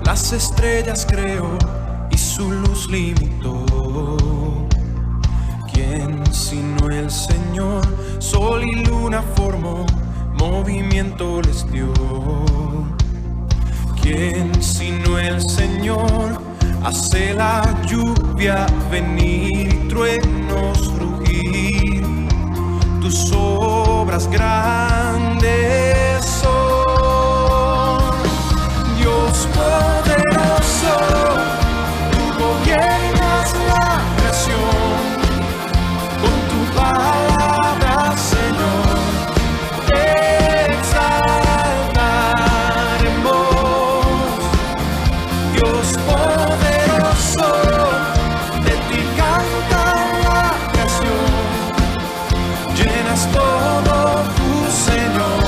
Las estrellas creó y su luz limitó. ¿Quién sino el Señor? Sol y luna formó, movimiento les dio. ¿Quién sino el Señor? Hace la lluvia venir y truenos rugir. Tus obras grandes son, Dios poderoso, tú gobiernas la creación, con tu palabra, Señor, te exaltaremos. Dios poderoso, de ti canta la creación, llenas todo tu Señor.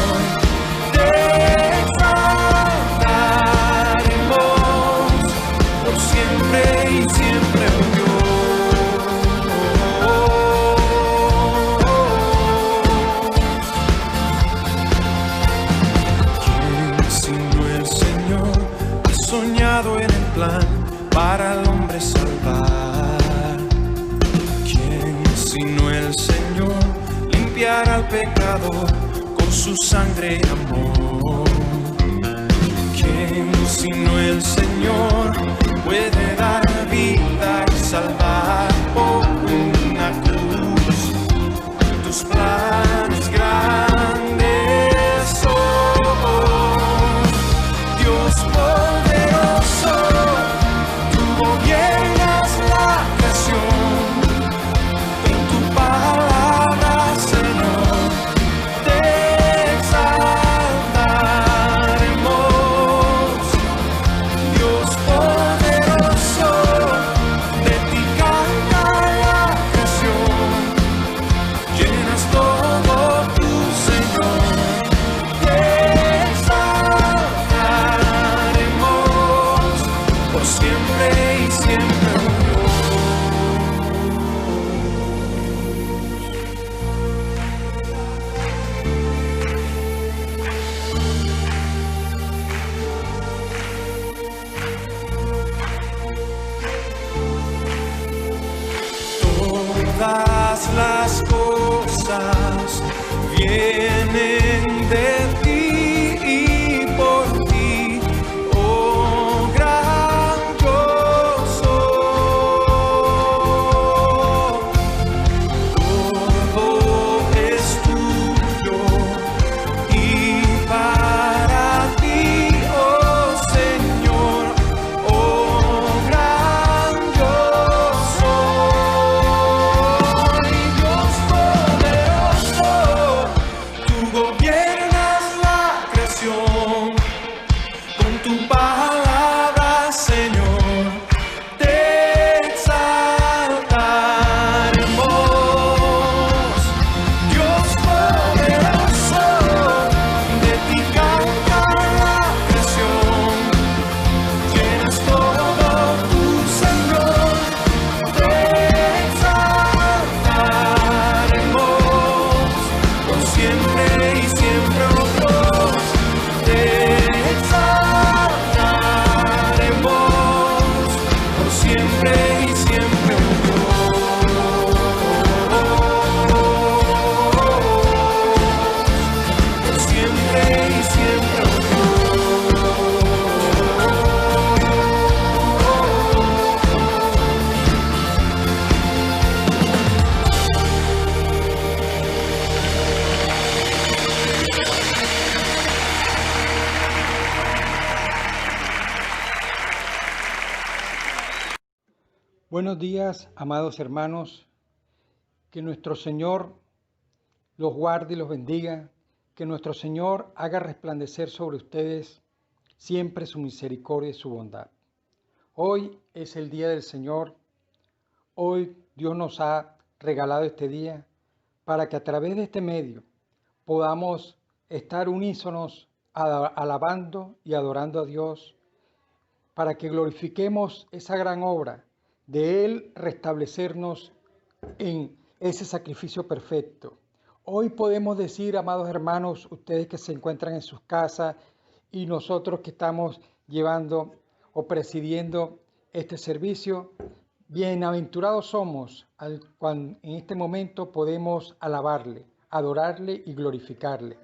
Para el hombre salvar, ¿quién sino el Señor? Limpiará al pecador con su sangre y amor. ¿Quién sino el Señor puede dar vida y salvar por una cruz? Tus planes grandes son, Dios poderoso. Gobiernas la creación, en tu palabra, Señor, te exaltaremos. Dios poderoso, de ti canta la creación, llenas todo tu Señor, te exaltaremos por siempre. Todas las cosas vienen de ti y por ti, oh gran yo soy. Todo es tuyo y para ti, oh Señor, oh gran yo soy. Dios poderoso, tú gobiernas la creación, con tu palabra, Señor, te exaltaremos. Dios poderoso, de ti canta la creación, llenas todo tu Señor, te exaltaremos por siempre y siempre, oh Dios, te exaltaremos por siempre y siempre, oh Dios, por siempre y siempre, oh Buenos días, amados hermanos. Que nuestro Señor los guarde y los bendiga, que nuestro Señor haga resplandecer sobre ustedes siempre su misericordia y su bondad. Hoy es el día del Señor. Hoy Dios nos ha regalado este día para que a través de este medio podamos estar unísonos alabando y adorando a Dios, para que glorifiquemos esa gran obra de Él restablecernos en ese sacrificio perfecto. Hoy podemos decir, amados hermanos, ustedes que se encuentran en sus casas y nosotros que estamos llevando o presidiendo este servicio, bienaventurados somos cuando en este momento podemos alabarle, adorarle y glorificarle.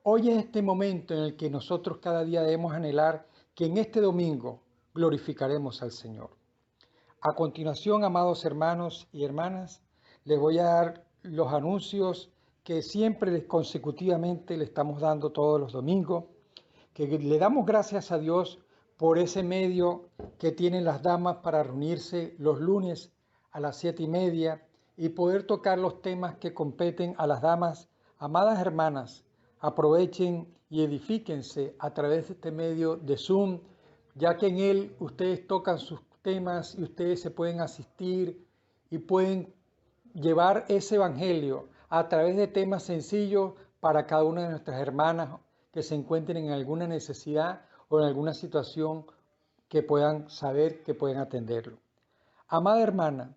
Hoy es este momento en el que nosotros cada día debemos anhelar que en este domingo glorificaremos al Señor. A continuación, amados hermanos y hermanas, les voy a dar los anuncios que siempre consecutivamente le estamos dando todos los domingos, que le damos gracias a Dios por ese medio que tienen las damas para reunirse los lunes a las 7:30 y poder tocar los temas que competen a las damas. Amadas hermanas, aprovechen y edifíquense a través de este medio de Zoom, ya que en él ustedes tocan sus temas y ustedes se pueden asistir y pueden llevar ese evangelio a través de temas sencillos para cada una de nuestras hermanas que se encuentren en alguna necesidad o en alguna situación que puedan saber que pueden atenderlo. Amada hermana,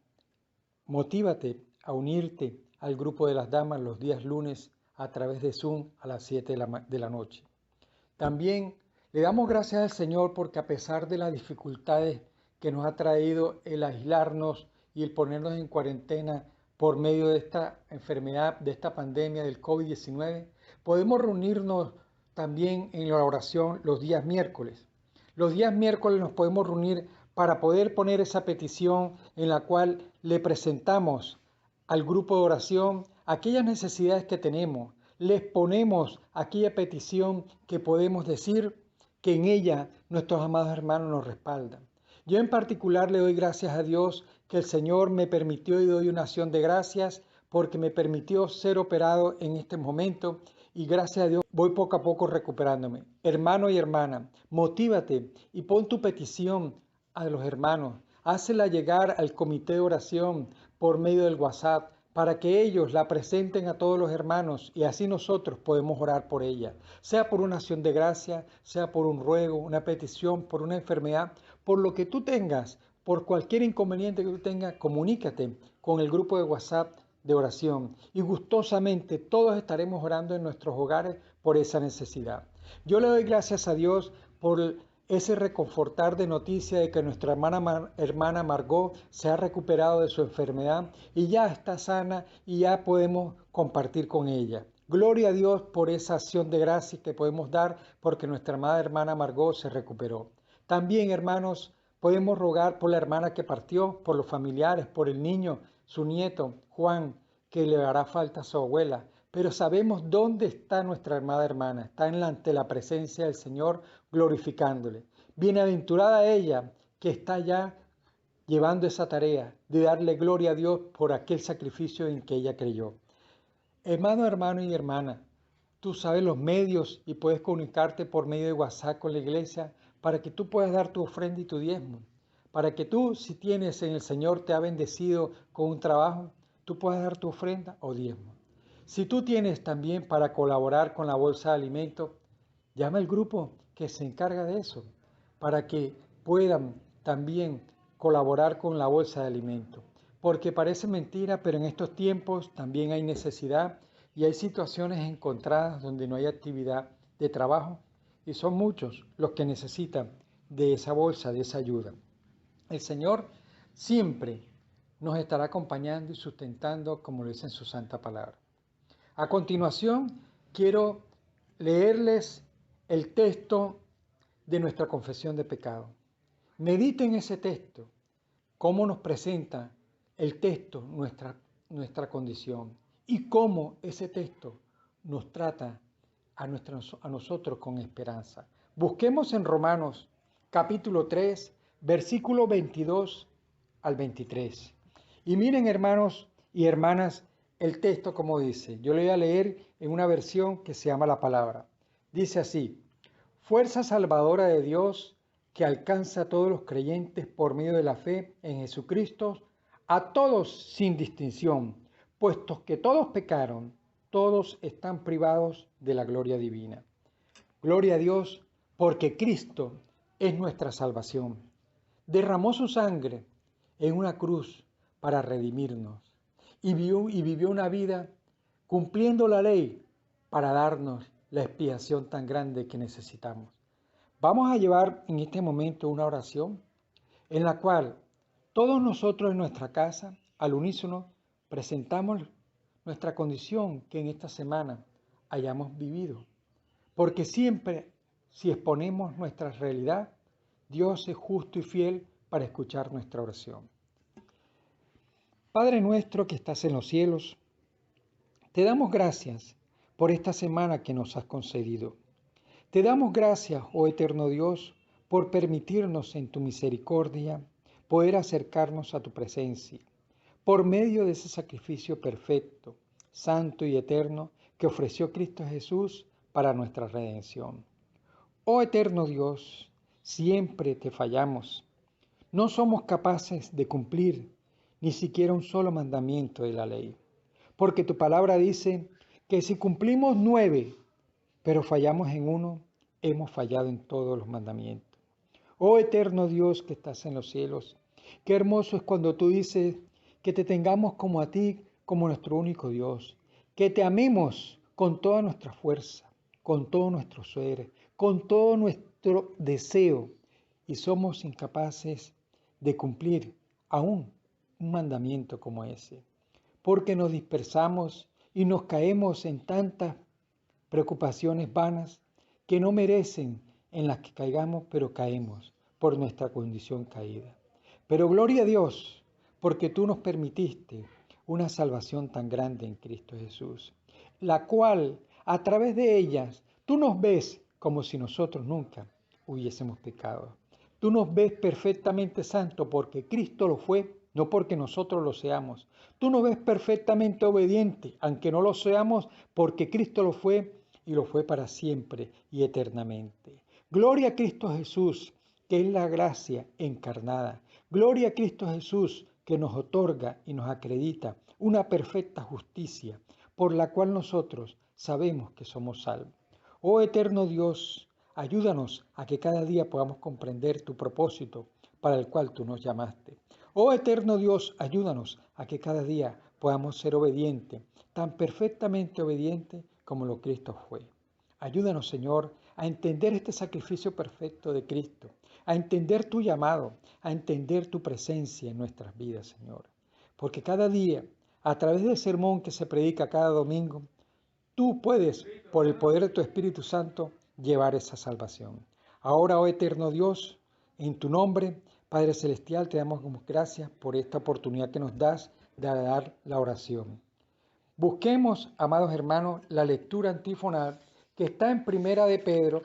motívate a unirte al grupo de las damas los días lunes a través de Zoom a las 7 de la noche. También le damos gracias al Señor porque a pesar de las dificultades que nos ha traído el aislarnos y el ponernos en cuarentena por medio de esta enfermedad, de esta pandemia del COVID-19, podemos reunirnos también en la oración los días miércoles. Los días miércoles nos podemos reunir para poder poner esa petición en la cual le presentamos al grupo de oración aquellas necesidades que tenemos. Les ponemos aquella petición que podemos decir que en ella nuestros amados hermanos nos respaldan. Yo en particular le doy gracias a Dios que el Señor me permitió y doy una acción de gracias porque me permitió ser operado en este momento y gracias a Dios voy poco a poco recuperándome. Hermano y hermana, motívate y pon tu petición a los hermanos. Hácela llegar al comité de oración por medio del WhatsApp para que ellos la presenten a todos los hermanos y así nosotros podemos orar por ella, sea por una acción de gracia, sea por un ruego, una petición, por una enfermedad, por lo que tú tengas, por cualquier inconveniente que tú tengas, comunícate con el grupo de WhatsApp de oración y gustosamente todos estaremos orando en nuestros hogares por esa necesidad. Yo le doy gracias a Dios por ese reconfortar de noticia de que nuestra hermana Margot se ha recuperado de su enfermedad y ya está sana y ya podemos compartir con ella. Gloria a Dios por esa acción de gracia que podemos dar porque nuestra amada hermana Margot se recuperó. También, hermanos, podemos rogar por la hermana que partió, por los familiares, por el niño, su nieto, Juan, que le hará falta a su abuela. Pero sabemos dónde está nuestra amada hermana. Está ante la presencia del Señor glorificándole. Bienaventurada ella que está ya llevando esa tarea de darle gloria a Dios por aquel sacrificio en que ella creyó. Hermano y hermana, tú sabes los medios y puedes comunicarte por medio de WhatsApp con la iglesia para que tú puedas dar tu ofrenda y tu diezmo. Para que tú, si tienes en el Señor, te ha bendecido con un trabajo, tú puedas dar tu ofrenda o diezmo. Si tú tienes también para colaborar con la bolsa de alimentos, llama al grupo que se encarga de eso, para que puedan también colaborar con la bolsa de alimentos. Porque parece mentira, pero en estos tiempos también hay necesidad y hay situaciones encontradas donde no hay actividad de trabajo y son muchos los que necesitan de esa bolsa, de esa ayuda. El Señor siempre nos estará acompañando y sustentando como lo dice en su santa palabra. A continuación, quiero leerles el texto de nuestra confesión de pecado. Mediten ese texto, cómo nos presenta el texto nuestra condición y cómo ese texto nos trata a nosotros con esperanza. Busquemos en Romanos capítulo 3, versículo 22 al 23. Y miren, hermanos y hermanas, el texto como dice. Yo lo voy a leer en una versión que se llama La Palabra. Dice así: fuerza salvadora de Dios que alcanza a todos los creyentes por medio de la fe en Jesucristo, a todos sin distinción, puesto que todos pecaron, todos están privados de la gloria divina. Gloria a Dios, porque Cristo es nuestra salvación. Derramó su sangre en una cruz para redimirnos y vivió una vida cumpliendo la ley para darnos la expiación tan grande que necesitamos. Vamos a llevar en este momento una oración en la cual todos nosotros en nuestra casa, al unísono, presentamos nuestra condición que en esta semana hayamos vivido. Porque siempre, si exponemos nuestra realidad, Dios es justo y fiel para escuchar nuestra oración. Padre nuestro que estás en los cielos, te damos gracias por esta semana que nos has concedido. Te damos gracias, oh eterno Dios, por permitirnos en tu misericordia poder acercarnos a tu presencia, por medio de ese sacrificio perfecto, santo y eterno que ofreció Cristo Jesús para nuestra redención. Oh eterno Dios, siempre te fallamos. No somos capaces de cumplir ni siquiera un solo mandamiento de la ley, porque tu palabra dice que si cumplimos 9, pero fallamos en uno, hemos fallado en todos los mandamientos. Oh eterno Dios que estás en los cielos, qué hermoso es cuando tú dices que te tengamos como a ti, como nuestro único Dios, que te amemos con toda nuestra fuerza, con todo nuestro ser, con todo nuestro deseo, y somos incapaces de cumplir aún un mandamiento como ese, porque nos dispersamos y nos caemos en tantas preocupaciones vanas que no merecen en las que caigamos, pero caemos por nuestra condición caída. Pero gloria a Dios, porque tú nos permitiste una salvación tan grande en Cristo Jesús, la cual a través de ellas tú nos ves como si nosotros nunca hubiésemos pecado. Tú nos ves perfectamente santo porque Cristo lo fue, no porque nosotros lo seamos. Tú nos ves perfectamente obediente, aunque no lo seamos, porque Cristo lo fue y lo fue para siempre y eternamente. Gloria a Cristo Jesús, que es la gracia encarnada. Gloria a Cristo Jesús, que nos otorga y nos acredita una perfecta justicia, por la cual nosotros sabemos que somos salvos. Oh eterno Dios, ayúdanos a que cada día podamos comprender tu propósito para el cual tú nos llamaste. Oh eterno Dios, ayúdanos a que cada día podamos ser obedientes, tan perfectamente obedientes como lo Cristo fue. Ayúdanos, Señor, a entender este sacrificio perfecto de Cristo, a entender tu llamado, a entender tu presencia en nuestras vidas, Señor. Porque cada día, a través del sermón que se predica cada domingo, tú puedes, por el poder de tu Espíritu Santo, llevar esa salvación. Ahora, oh eterno Dios, en tu nombre, Padre Celestial, te damos gracias por esta oportunidad que nos das de dar la oración. Busquemos, amados hermanos, la lectura antifonal que está en Primera de Pedro,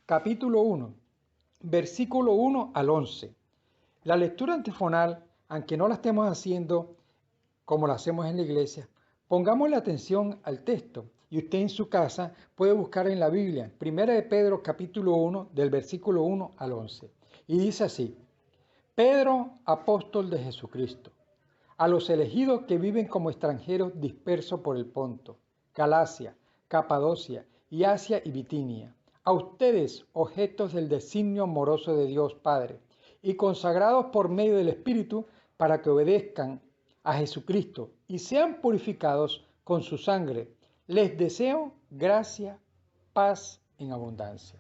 capítulo 1, versículo 1 al 11. La lectura antifonal, aunque no la estemos haciendo como la hacemos en la iglesia, pongamos la atención al texto y usted en su casa puede buscar en la Biblia, Primera de Pedro, capítulo 1, del versículo 1 al 11. Y dice así: Pedro, apóstol de Jesucristo, a los elegidos que viven como extranjeros dispersos por el Ponto, Galacia, Capadocia y Asia y Bitinia, a ustedes, objetos del designio amoroso de Dios Padre, y consagrados por medio del Espíritu para que obedezcan a Jesucristo y sean purificados con su sangre, les deseo gracia, paz en abundancia.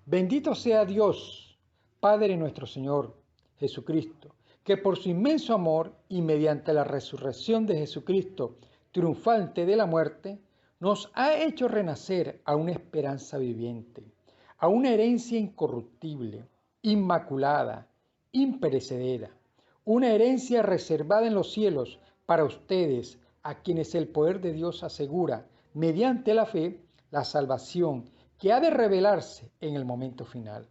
Bendito sea Dios, Padre nuestro Señor Jesucristo, que por su inmenso amor y mediante la resurrección de Jesucristo, triunfante de la muerte, nos ha hecho renacer a una esperanza viviente, a una herencia incorruptible, inmaculada, imperecedera, una herencia reservada en los cielos para ustedes, a quienes el poder de Dios asegura, mediante la fe, la salvación que ha de revelarse en el momento final.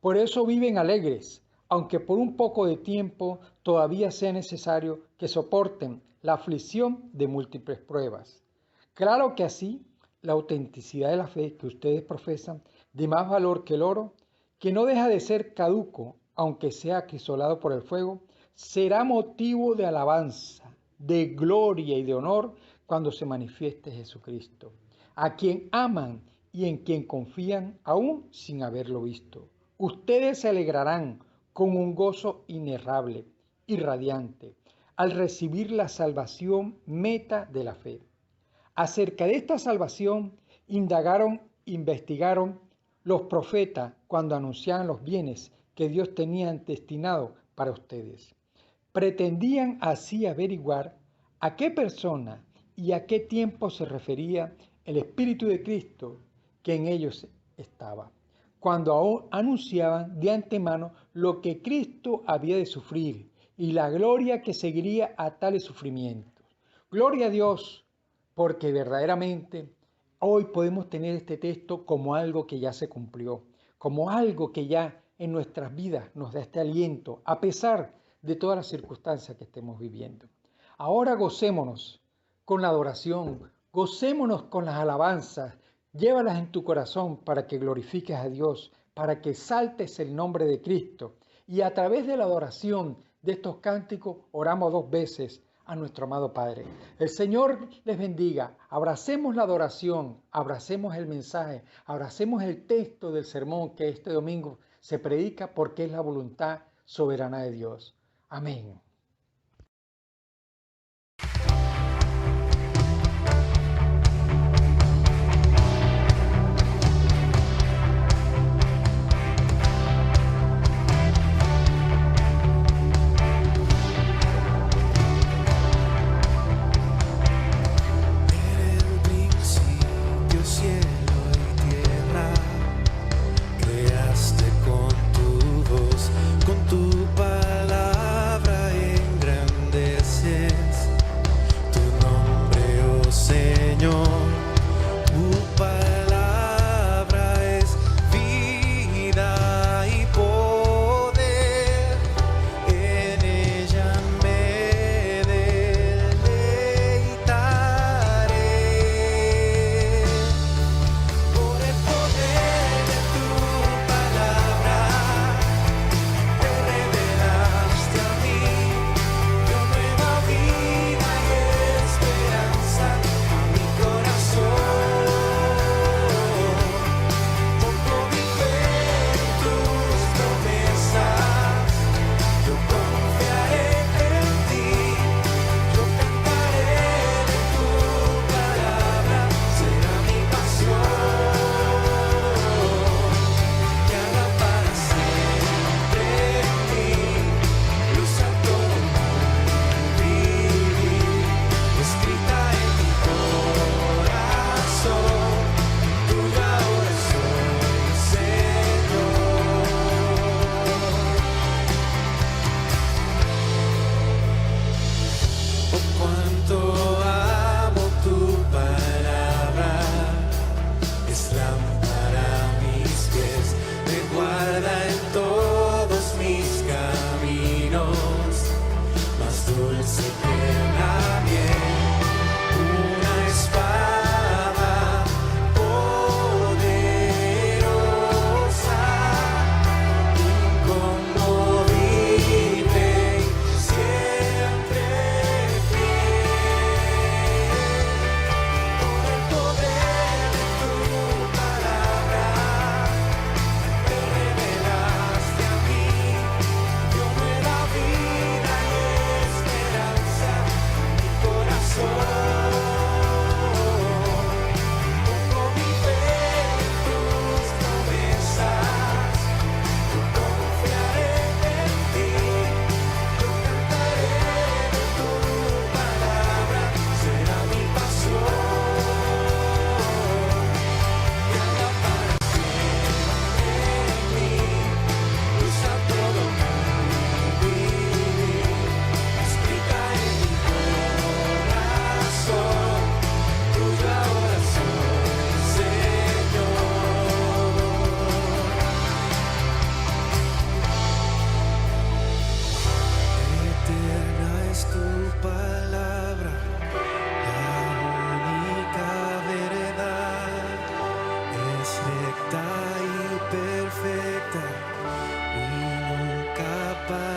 Por eso viven alegres, aunque por un poco de tiempo todavía sea necesario que soporten la aflicción de múltiples pruebas. Claro que así, la autenticidad de la fe que ustedes profesan, de más valor que el oro, que no deja de ser caduco, aunque sea acrisolado por el fuego, será motivo de alabanza, de gloria y de honor cuando se manifieste Jesucristo, a quien aman y en quien confían aún sin haberlo visto. Ustedes se alegrarán con un gozo inenarrable y radiante al recibir la salvación meta de la fe. Acerca de esta salvación investigaron los profetas cuando anunciaban los bienes que Dios tenía destinado para ustedes. Pretendían así averiguar a qué persona y a qué tiempo se refería el Espíritu de Cristo que en ellos estaba, cuando aún anunciaban de antemano lo que Cristo había de sufrir y la gloria que seguiría a tales sufrimientos. Gloria a Dios, porque verdaderamente hoy podemos tener este texto como algo que ya se cumplió, como algo que ya en nuestras vidas nos da este aliento, a pesar de todas las circunstancias que estemos viviendo. Ahora gocémonos con la adoración, gocémonos con las alabanzas, llévalas en tu corazón para que glorifiques a Dios, para que saltes el nombre de Cristo. Y a través de la adoración de estos cánticos oramos 2 veces a nuestro amado Padre. El Señor les bendiga. Abracemos la adoración, abracemos el mensaje, abracemos el texto del sermón que este domingo se predica porque es la voluntad soberana de Dios. Amén. Creaste con tu voz, con tu palabra.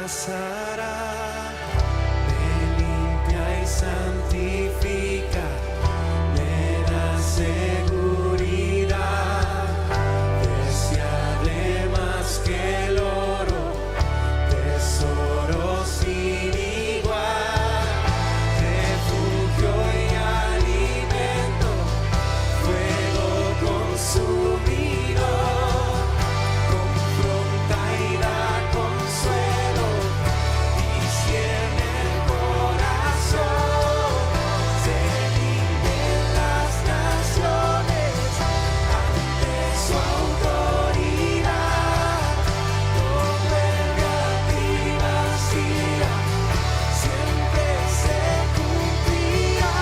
pasará, me limpia y santifica, me da seguridad, deseable más que el oro, tesoro sin igual, refugio y alimento, fuego consumidor, confronta y da consuelo, discierne el corazón, se rinden las naciones ante su autoridad, no vuelve a primacía, siempre se cumplirá.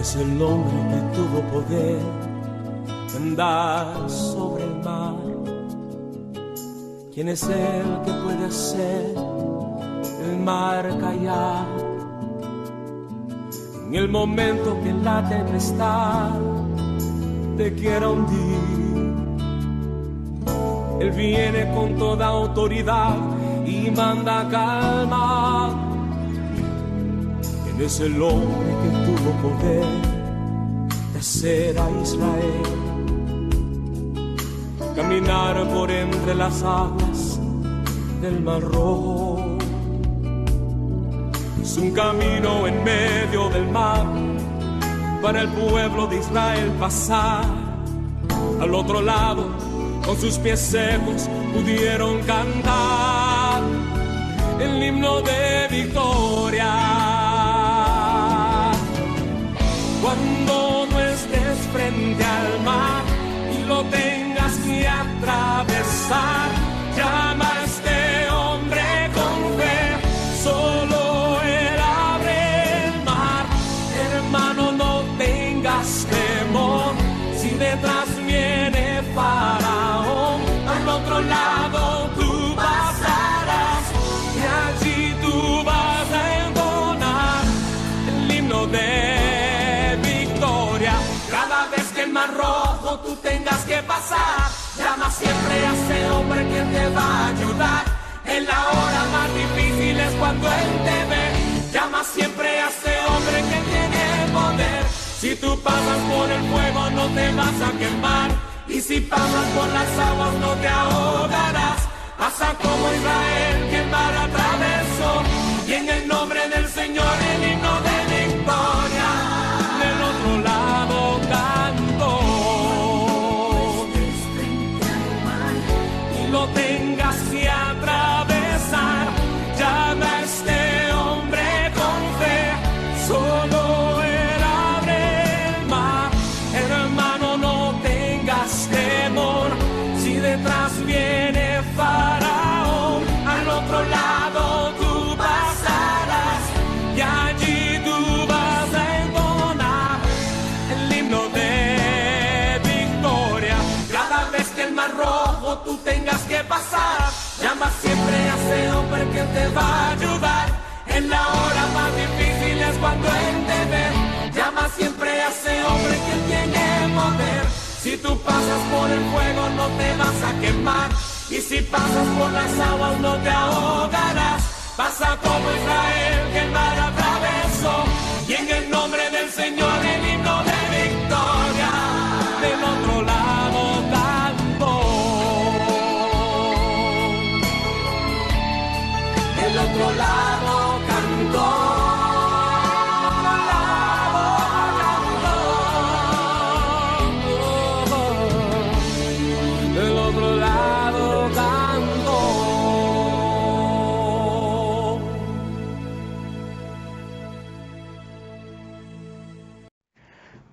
Es el hombre que tuvo poder de andar sobre el mar. ¿Quién es el que puede hacer el mar callar? En el momento que la tempestad te quiera hundir, Él viene con toda autoridad y manda a calmar. ¿Quién es el hombre que tuvo poder de hacer a Israel caminar por entre las aguas del Mar Rojo? Es un camino en medio del mar para el pueblo de Israel pasar. Al otro lado, con sus pies secos, pudieron cantar el himno de victoria. Cuando no estés frente al mar y lo tengas que atravesar, llama a este hombre con fe, solo Él abre el mar. Hermano, no tengas temor, si detrás viene Faraón, al otro lado tú pasarás y allí tú vas a entonar el himno de el Mar Rojo tú tengas que pasar. Llama siempre a ese hombre que te va a ayudar. En la hora más difícil es cuando Él te ve. Llama siempre a ese hombre que tiene poder. Si tú pasas por el fuego no te vas a quemar, y si pasas por las aguas no te ahogarás. Pasa como Israel que el mar atravesó, y en el nombre del Señor el himno de victoria del otro lado cantó. Y lo tengas que atravesar, llama a este hombre con fe, solo Él abre el mar. Hermano, no tengas temor, si detrás viene Faraón, al otro lado tú pasarás y allí tú vas a entonar el himno de victoria. Cada vez que el Mar Rojo tú tengas que pasar, llama siempre a ese hombre que te va a ayudar. En la hora más difícil es cuando Él te ve. Llama siempre a ese hombre que tiene poder. Si tú pasas por el fuego no te vas a quemar, y si pasas por las aguas no te ahogarás. Pasa como Israel que el mar atravesó, y en el nombre del Señor el himno de victoria del otro lado cantó.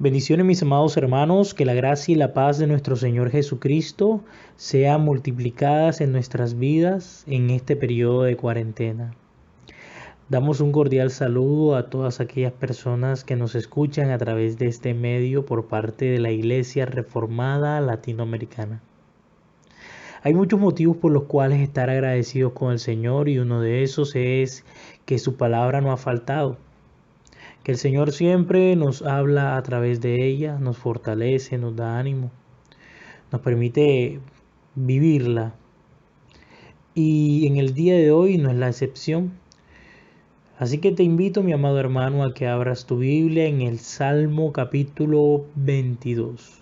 Bendiciones, mis amados hermanos, que la gracia y la paz de nuestro Señor Jesucristo sean multiplicadas en nuestras vidas en este periodo de cuarentena. Damos un cordial saludo a todas aquellas personas que nos escuchan a través de este medio por parte de la Iglesia Reformada Latinoamericana. Hay muchos motivos por los cuales estar agradecidos con el Señor y uno de esos es que su palabra no ha faltado. Que el Señor siempre nos habla a través de ella, nos fortalece, nos da ánimo, nos permite vivirla. Y en el día de hoy no es la excepción. Así que te invito, mi amado hermano, a que abras tu Biblia en el Salmo capítulo 22.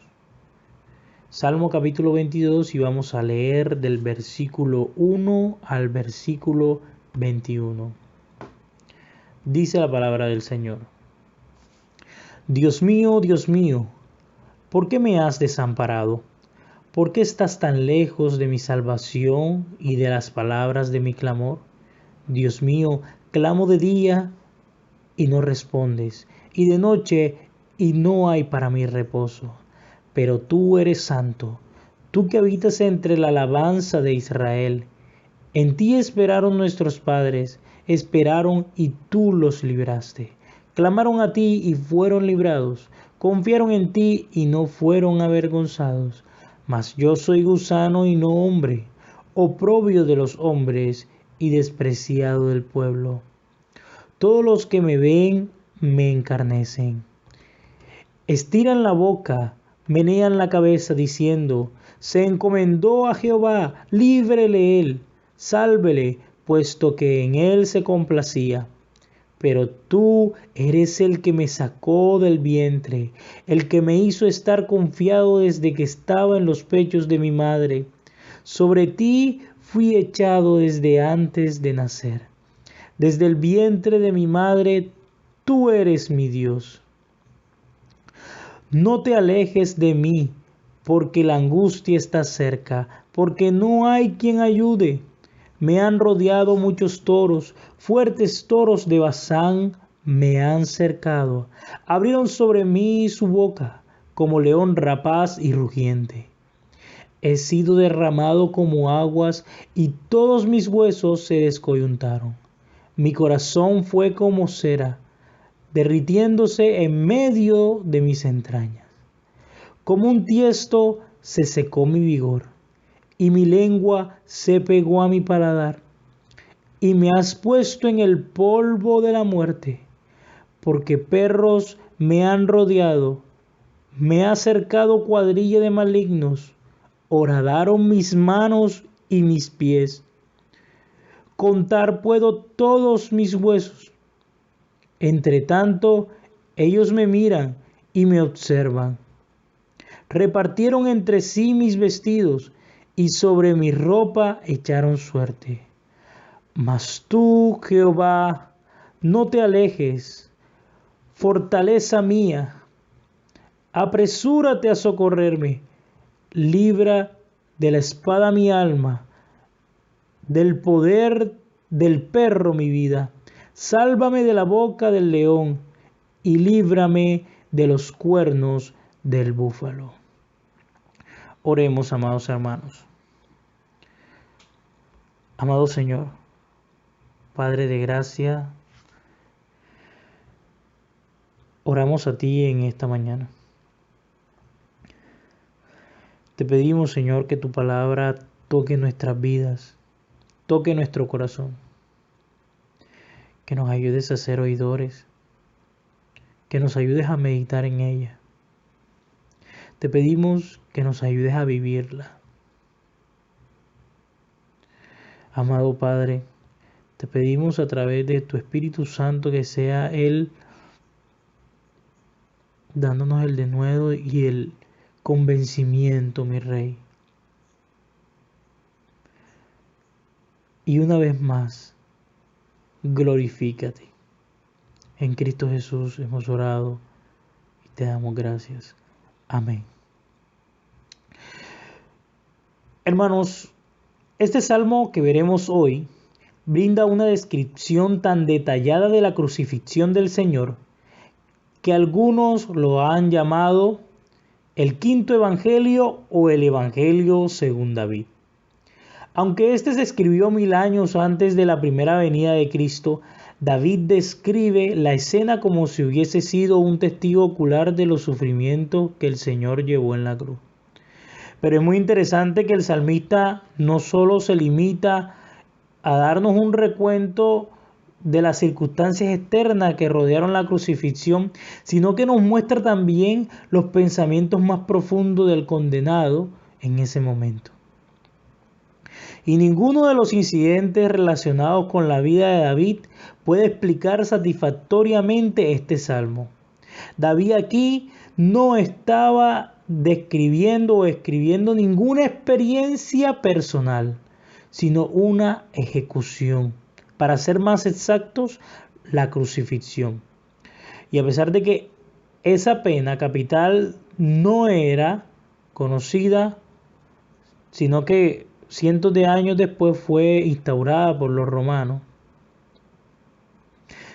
Salmo capítulo 22 y vamos a leer del versículo 1 al versículo 21. Dice la palabra del Señor. Dios mío, ¿por qué me has desamparado? ¿Por qué estás tan lejos de mi salvación y de las palabras de mi clamor? Dios mío, clamo de día y no respondes, y de noche y no hay para mí reposo. Pero tú eres santo, tú que habitas entre la alabanza de Israel. En ti esperaron nuestros padres, esperaron y tú los libraste. Clamaron a ti y fueron librados, confiaron en ti y no fueron avergonzados. Mas yo soy gusano y no hombre, oprobio de los hombres y despreciado del pueblo. Todos los que me ven me encarnecen. Estiran la boca, menean la cabeza diciendo, se encomendó a Jehová, líbrele él, sálvele, puesto que en él se complacía. Pero tú eres el que me sacó del vientre, el que me hizo estar confiado desde que estaba en los pechos de mi madre. Sobre ti fui echado desde antes de nacer. Desde el vientre de mi madre, tú eres mi Dios. No te alejes de mí, porque la angustia está cerca, porque no hay quien ayude. Me han rodeado muchos toros, fuertes toros de Basán me han cercado. Abrieron sobre mí su boca, como león rapaz y rugiente. He sido derramado como aguas, y todos mis huesos se descoyuntaron. Mi corazón fue como cera, derritiéndose en medio de mis entrañas. Como un tiesto se secó mi vigor, y mi lengua se pegó a mi paladar. Y me has puesto en el polvo de la muerte, porque perros me han rodeado, me ha cercado cuadrilla de malignos, horadaron mis manos y mis pies. Contar puedo todos mis huesos. Entre tanto, ellos me miran y me observan. Repartieron entre sí mis vestidos y sobre mi ropa echaron suerte. Mas tú, Jehová, no te alejes, fortaleza mía, apresúrate a socorrerme, libra de la espada mi alma, del poder del perro mi vida. Sálvame de la boca del león y líbrame de los cuernos del búfalo. Oremos, amados hermanos. Amado Señor, Padre de gracia, oramos a ti en esta mañana. Te pedimos, Señor, que tu palabra toque nuestras vidas, toque nuestro corazón, que nos ayudes a ser oidores, que nos ayudes a meditar en ella. Te pedimos que nos ayudes a vivirla. Amado Padre, te pedimos a través de tu Espíritu Santo que sea Él dándonos el denuedo y el convencimiento, mi Rey. Y una vez más, glorifícate. En Cristo Jesús hemos orado y te damos gracias. Amén. Hermanos, este salmo que veremos hoy brinda una descripción tan detallada de la crucifixión del Señor que algunos lo han llamado el quinto evangelio o el evangelio según David. Aunque este se escribió 1000 años antes de la primera venida de Cristo, David describe la escena como si hubiese sido un testigo ocular de los sufrimientos que el Señor llevó en la cruz. Pero es muy interesante que el salmista no solo se limita a darnos un recuento de las circunstancias externas que rodearon la crucifixión, sino que nos muestra también los pensamientos más profundos del condenado en ese momento. Y ninguno de los incidentes relacionados con la vida de David puede explicar satisfactoriamente este salmo. David aquí no estaba describiendo o escribiendo ninguna experiencia personal, sino una ejecución. Para ser más exactos, la crucifixión. Y a pesar de que esa pena capital no era conocida, sino que cientos de años después fue instaurada por los romanos,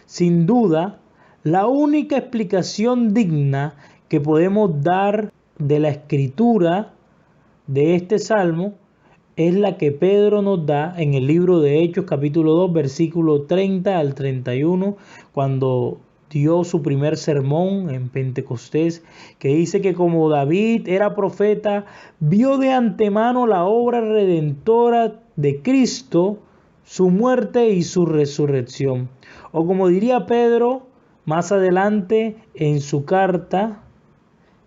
sin duda, la única explicación digna que podemos dar de la escritura de este salmo es la que Pedro nos da en el libro de Hechos capítulo 2 versículo 30 al 31, cuando dio su primer sermón en Pentecostés, que dice que como David era profeta, vio de antemano la obra redentora de Cristo, su muerte y su resurrección. O como diría Pedro más adelante en su carta,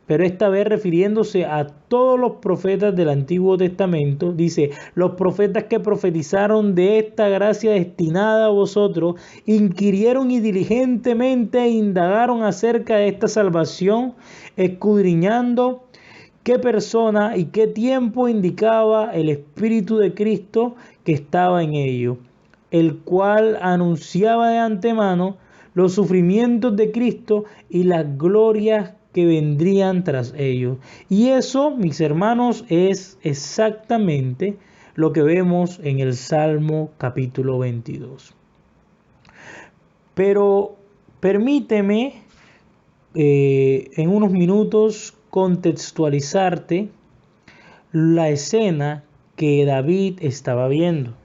pero esta vez refiriéndose a todos los profetas del Antiguo Testamento, dice: los profetas que profetizaron de esta gracia destinada a vosotros, inquirieron y diligentemente indagaron acerca de esta salvación, escudriñando qué persona y qué tiempo indicaba el Espíritu de Cristo que estaba en ellos, el cual anunciaba de antemano los sufrimientos de Cristo y las glorias que vendrían tras ellos. Y eso, mis hermanos, es exactamente lo que vemos en el Salmo capítulo 22. Pero permíteme en unos minutos contextualizarte la escena que David estaba viendo.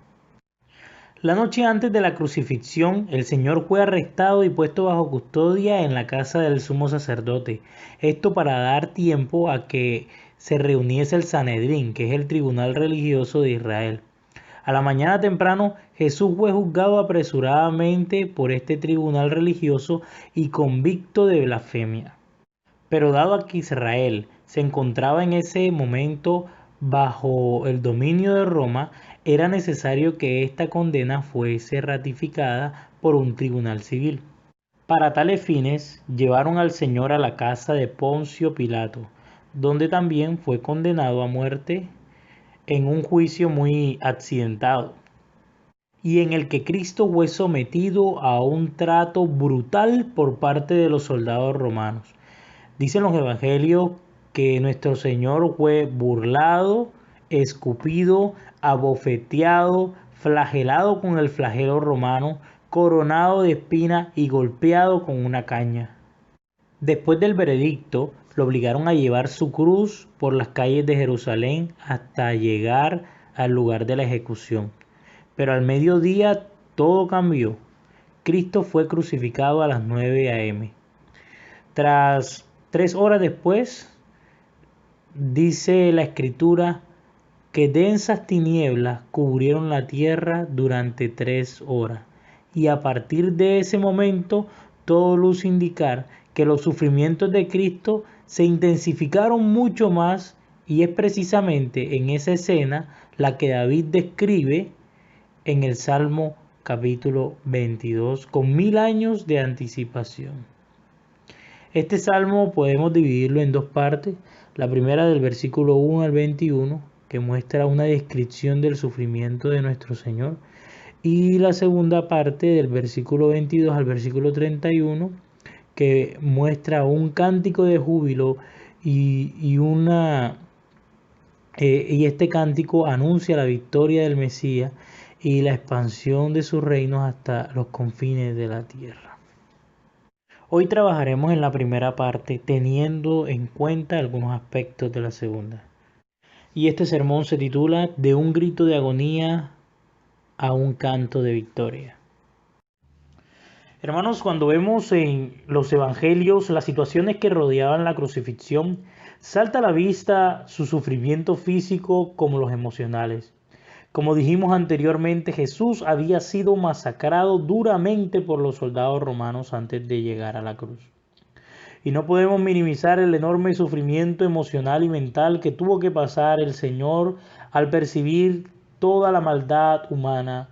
La noche antes de la crucifixión, el Señor fue arrestado y puesto bajo custodia en la casa del sumo sacerdote. Esto para dar tiempo a que se reuniese el Sanedrín, que es el tribunal religioso de Israel. A la mañana temprano, Jesús fue juzgado apresuradamente por este tribunal religioso y convicto de blasfemia. Pero dado a que Israel se encontraba en ese momento bajo el dominio de Roma, era necesario que esta condena fuese ratificada por un tribunal civil. Para tales fines, llevaron al Señor a la casa de Poncio Pilato, donde también fue condenado a muerte en un juicio muy accidentado, y en el que Cristo fue sometido a un trato brutal por parte de los soldados romanos. Dicen los evangelios que nuestro Señor fue burlado, escupido, abofeteado, flagelado con el flagelo romano, coronado de espinas y golpeado con una caña. Después del veredicto, lo obligaron a llevar su cruz por las calles de Jerusalén hasta llegar al lugar de la ejecución. Pero al mediodía todo cambió. Cristo fue crucificado a las 9 a.m. Tras 3 horas después, dice la Escritura que densas tinieblas cubrieron la tierra durante 3 horas. Y a partir de ese momento, todo luce indicar que los sufrimientos de Cristo se intensificaron mucho más, y es precisamente en esa escena la que David describe en el Salmo capítulo 22 con 1000 años de anticipación. Este salmo podemos dividirlo en 2 partes. La primera del versículo 1 al 21, que muestra una descripción del sufrimiento de nuestro Señor, y la segunda parte del versículo 22 al versículo 31, que muestra un cántico de júbilo y este cántico anuncia la victoria del Mesías y la expansión de sus reinos hasta los confines de la tierra. Hoy trabajaremos en la primera parte teniendo en cuenta algunos aspectos de la segunda. Y este sermón se titula De un grito de agonía a un canto de victoria. Hermanos, cuando vemos en los evangelios las situaciones que rodeaban la crucifixión, salta a la vista su sufrimiento físico como los emocionales. Como dijimos anteriormente, Jesús había sido masacrado duramente por los soldados romanos antes de llegar a la cruz. Y no podemos minimizar el enorme sufrimiento emocional y mental que tuvo que pasar el Señor al percibir toda la maldad humana,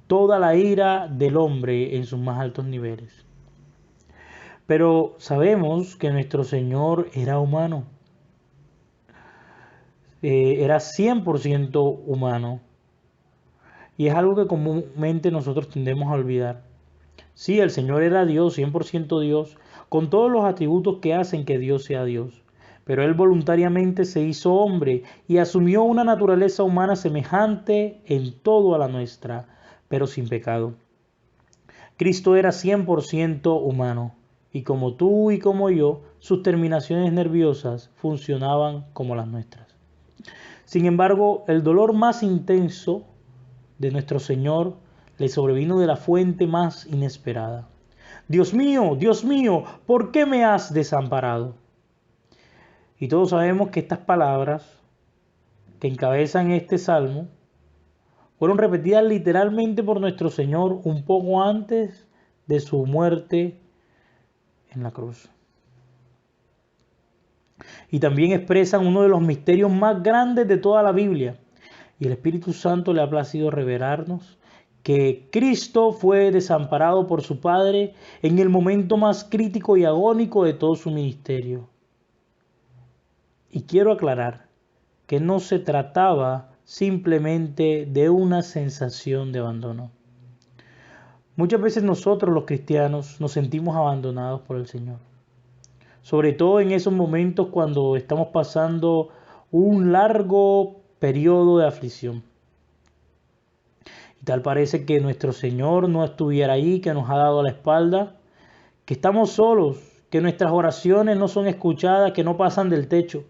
toda la ira del hombre en sus más altos niveles. Pero sabemos que nuestro Señor era humano, era 100% humano. Y es algo que comúnmente nosotros tendemos a olvidar. Sí, el Señor era Dios, 100% Dios, con todos los atributos que hacen que Dios sea Dios. Pero Él voluntariamente se hizo hombre y asumió una naturaleza humana semejante en todo a la nuestra, pero sin pecado. Cristo era 100% humano, y como tú y como yo, sus terminaciones nerviosas funcionaban como las nuestras. Sin embargo, el dolor más intenso de nuestro Señor le sobrevino de la fuente más inesperada. Dios mío, ¿por qué me has desamparado? Y todos sabemos que estas palabras que encabezan este salmo fueron repetidas literalmente por nuestro Señor un poco antes de su muerte en la cruz. Y también expresan uno de los misterios más grandes de toda la Biblia. Y el Espíritu Santo le ha placido revelarnos que Cristo fue desamparado por su Padre en el momento más crítico y agónico de todo su ministerio. Y quiero aclarar que no se trataba simplemente de una sensación de abandono. Muchas veces nosotros los cristianos nos sentimos abandonados por el Señor. Sobre todo en esos momentos cuando estamos pasando un largo periodo de aflicción. Y tal parece que nuestro Señor no estuviera ahí, que nos ha dado la espalda, que estamos solos, que nuestras oraciones no son escuchadas, que no pasan del techo.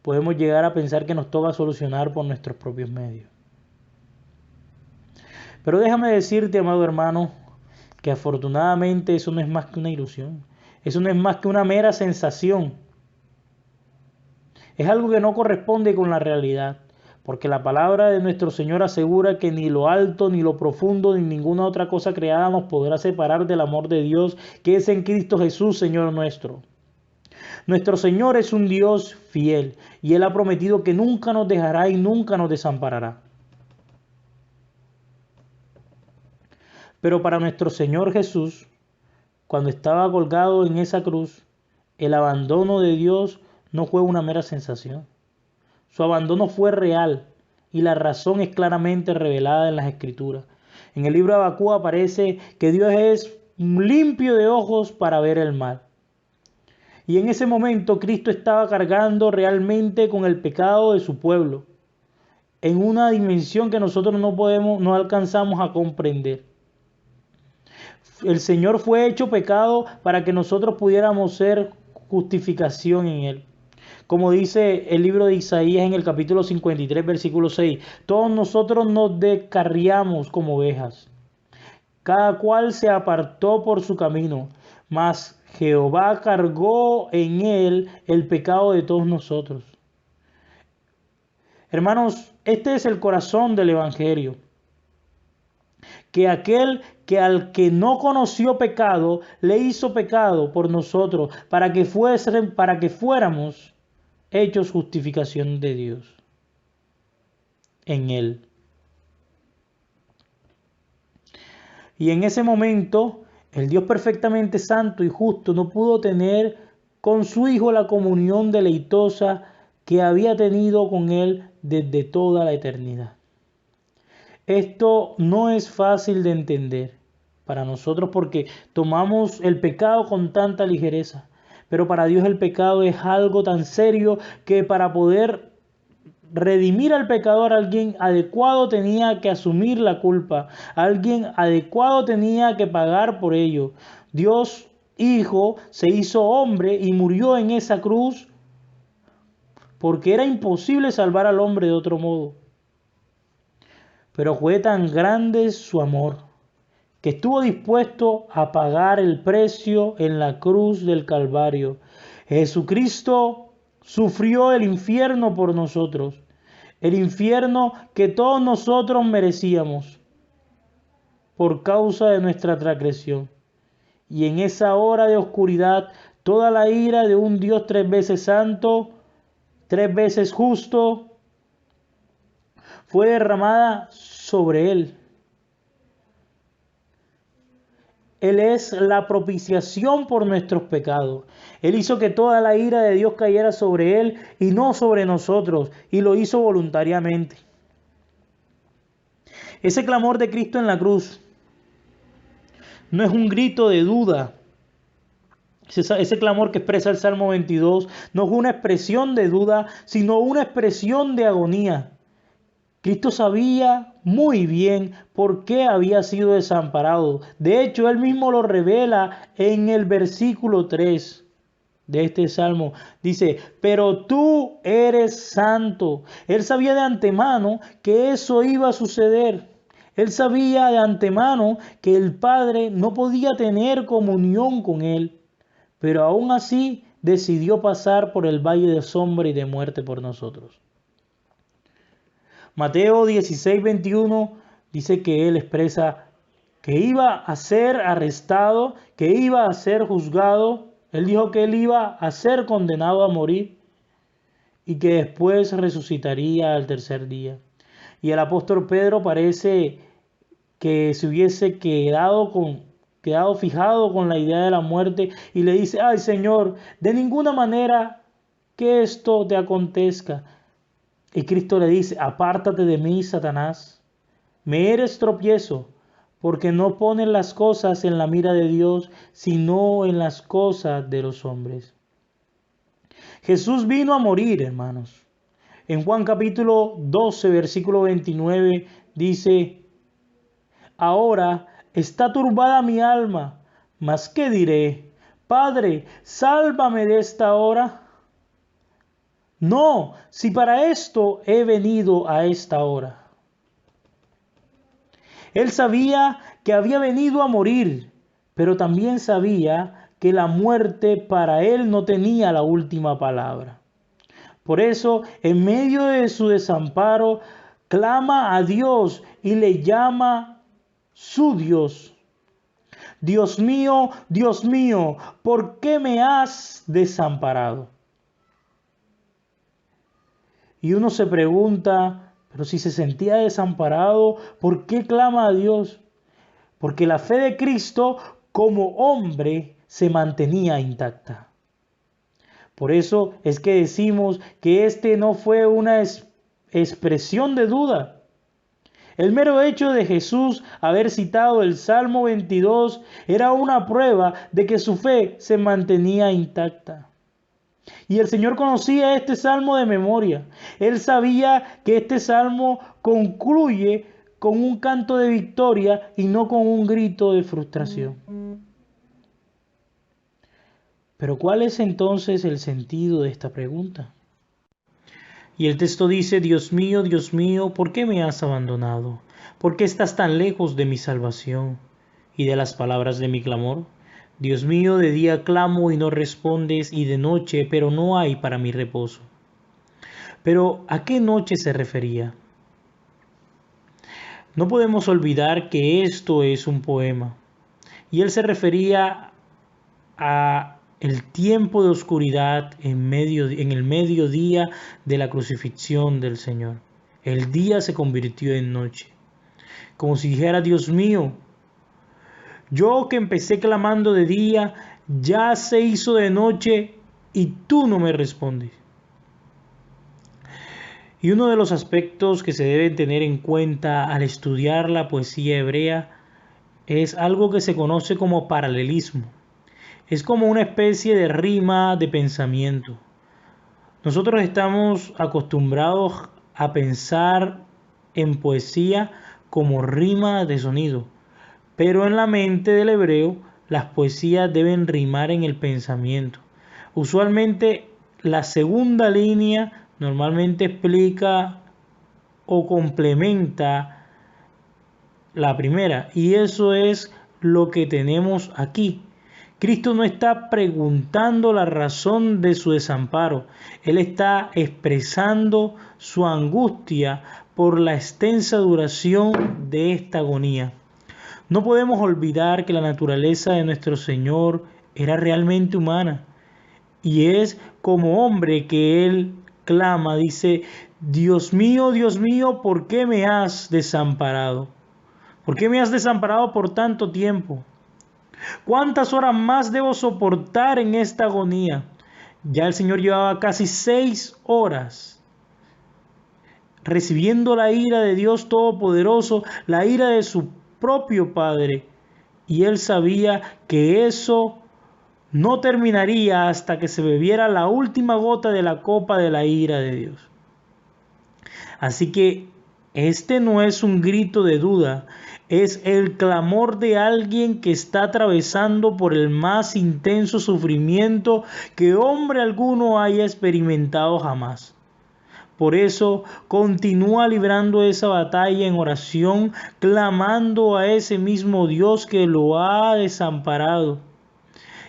Podemos llegar a pensar que nos toca solucionar por nuestros propios medios. Pero déjame decirte, amado hermano, que afortunadamente eso no es más que una ilusión. Eso no es más que una mera sensación. Es algo que no corresponde con la realidad, porque la palabra de nuestro Señor asegura que ni lo alto, ni lo profundo, ni ninguna otra cosa creada nos podrá separar del amor de Dios que es en Cristo Jesús, Señor nuestro. Nuestro Señor es un Dios fiel y Él ha prometido que nunca nos dejará y nunca nos desamparará. Pero para nuestro Señor Jesús, cuando estaba colgado en esa cruz, el abandono de Dios no fue una mera sensación. Su abandono fue real y la razón es claramente revelada en las Escrituras. En el libro de Habacuc aparece que Dios es limpio de ojos para ver el mal. Y en ese momento Cristo estaba cargando realmente con el pecado de su pueblo, en una dimensión que nosotros no alcanzamos a comprender. El Señor fue hecho pecado para que nosotros pudiéramos ser justificación en Él. Como dice el libro de Isaías en el capítulo 53, versículo 6, todos nosotros nos descarriamos como ovejas. Cada cual se apartó por su camino, mas Jehová cargó en él el pecado de todos nosotros. Hermanos, este es el corazón del Evangelio. Que aquel que al que no conoció pecado, le hizo pecado por nosotros, para que fuéramos hechos justificación de Dios en Él. Y en ese momento, el Dios perfectamente santo y justo no pudo tener con su Hijo la comunión deleitosa que había tenido con Él desde toda la eternidad. Esto no es fácil de entender para nosotros porque tomamos el pecado con tanta ligereza. Pero para Dios el pecado es algo tan serio que para poder redimir al pecador, alguien adecuado tenía que asumir la culpa. Alguien adecuado tenía que pagar por ello. Dios Hijo se hizo hombre y murió en esa cruz porque era imposible salvar al hombre de otro modo. Pero fue tan grande su amor que estuvo dispuesto a pagar el precio en la cruz del Calvario. Jesucristo sufrió el infierno por nosotros, el infierno que todos nosotros merecíamos por causa de nuestra transgresión. Y en esa hora de oscuridad, toda la ira de un Dios 3 veces santo, 3 veces justo, fue derramada sobre él. Él es la propiciación por nuestros pecados. Él hizo que toda la ira de Dios cayera sobre él y no sobre nosotros, y lo hizo voluntariamente. Ese clamor de Cristo en la cruz no es un grito de duda. Ese clamor que expresa el Salmo 22 no es una expresión de duda, sino una expresión de agonía. Cristo sabía muy bien por qué había sido desamparado. De hecho, él mismo lo revela en el versículo 3 de este salmo. Dice, pero tú eres santo. Él sabía de antemano que eso iba a suceder. Él sabía de antemano que el Padre no podía tener comunión con él, pero aún así decidió pasar por el valle de sombra y de muerte por nosotros. Mateo 16:21 dice que él expresa que iba a ser arrestado, que iba a ser juzgado. Él dijo que él iba a ser condenado a morir y que después resucitaría al tercer día. Y el apóstol Pedro parece que se hubiese quedado fijado con la idea de la muerte y le dice, ay Señor, de ninguna manera que esto te acontezca. Y Cristo le dice, apártate de mí, Satanás, me eres tropiezo, porque no pones las cosas en la mira de Dios, sino en las cosas de los hombres. Jesús vino a morir, hermanos. En Juan capítulo 12, versículo 29, dice, ahora está turbada mi alma, mas ¿qué diré? Padre, sálvame de esta hora. No, si para esto he venido a esta hora. Él sabía que había venido a morir, pero también sabía que la muerte para él no tenía la última palabra. Por eso, en medio de su desamparo, clama a Dios y le llama su Dios. Dios mío, ¿por qué me has desamparado? Y uno se pregunta, pero si se sentía desamparado, ¿por qué clama a Dios? Porque la fe de Cristo como hombre se mantenía intacta. Por eso es que decimos que este no fue una expresión de duda. El mero hecho de Jesús haber citado el Salmo 22 era una prueba de que su fe se mantenía intacta. Y el Señor conocía este salmo de memoria. Él sabía que este salmo concluye con un canto de victoria y no con un grito de frustración. Pero ¿cuál es entonces el sentido de esta pregunta? Y el texto dice, Dios mío, ¿por qué me has abandonado? ¿Por qué estás tan lejos de mi salvación y de las palabras de mi clamor? Dios mío, de día clamo y no respondes, y de noche, pero no hay para mi reposo. Pero ¿a qué noche se refería? No podemos olvidar que esto es un poema, y él se refería a el tiempo de oscuridad en el mediodía de la crucifixión del Señor. El día se convirtió en noche, como si dijera, Dios mío, yo que empecé clamando de día, ya se hizo de noche y tú no me respondes. Y uno de los aspectos que se deben tener en cuenta al estudiar la poesía hebrea es algo que se conoce como paralelismo. Es como una especie de rima de pensamiento. Nosotros estamos acostumbrados a pensar en poesía como rima de sonido. Pero en la mente del hebreo, las poesías deben rimar en el pensamiento. Usualmente la segunda línea normalmente explica o complementa la primera, y eso es lo que tenemos aquí. Cristo no está preguntando la razón de su desamparo, Él está expresando su angustia por la extensa duración de esta agonía. No podemos olvidar que la naturaleza de nuestro Señor era realmente humana, y es como hombre que Él clama, dice: Dios mío, ¿por qué me has desamparado? ¿Por qué me has desamparado por tanto tiempo? ¿Cuántas horas más debo soportar en esta agonía? Ya el Señor llevaba casi 6 horas recibiendo la ira de Dios Todopoderoso, la ira de su propio Padre. Y Él sabía que eso no terminaría hasta que se bebiera la última gota de la copa de la ira de Dios. Así que este no es un grito de duda, es el clamor de alguien que está atravesando por el más intenso sufrimiento que hombre alguno haya experimentado jamás. Por eso continúa librando esa batalla en oración, clamando a ese mismo Dios que lo ha desamparado.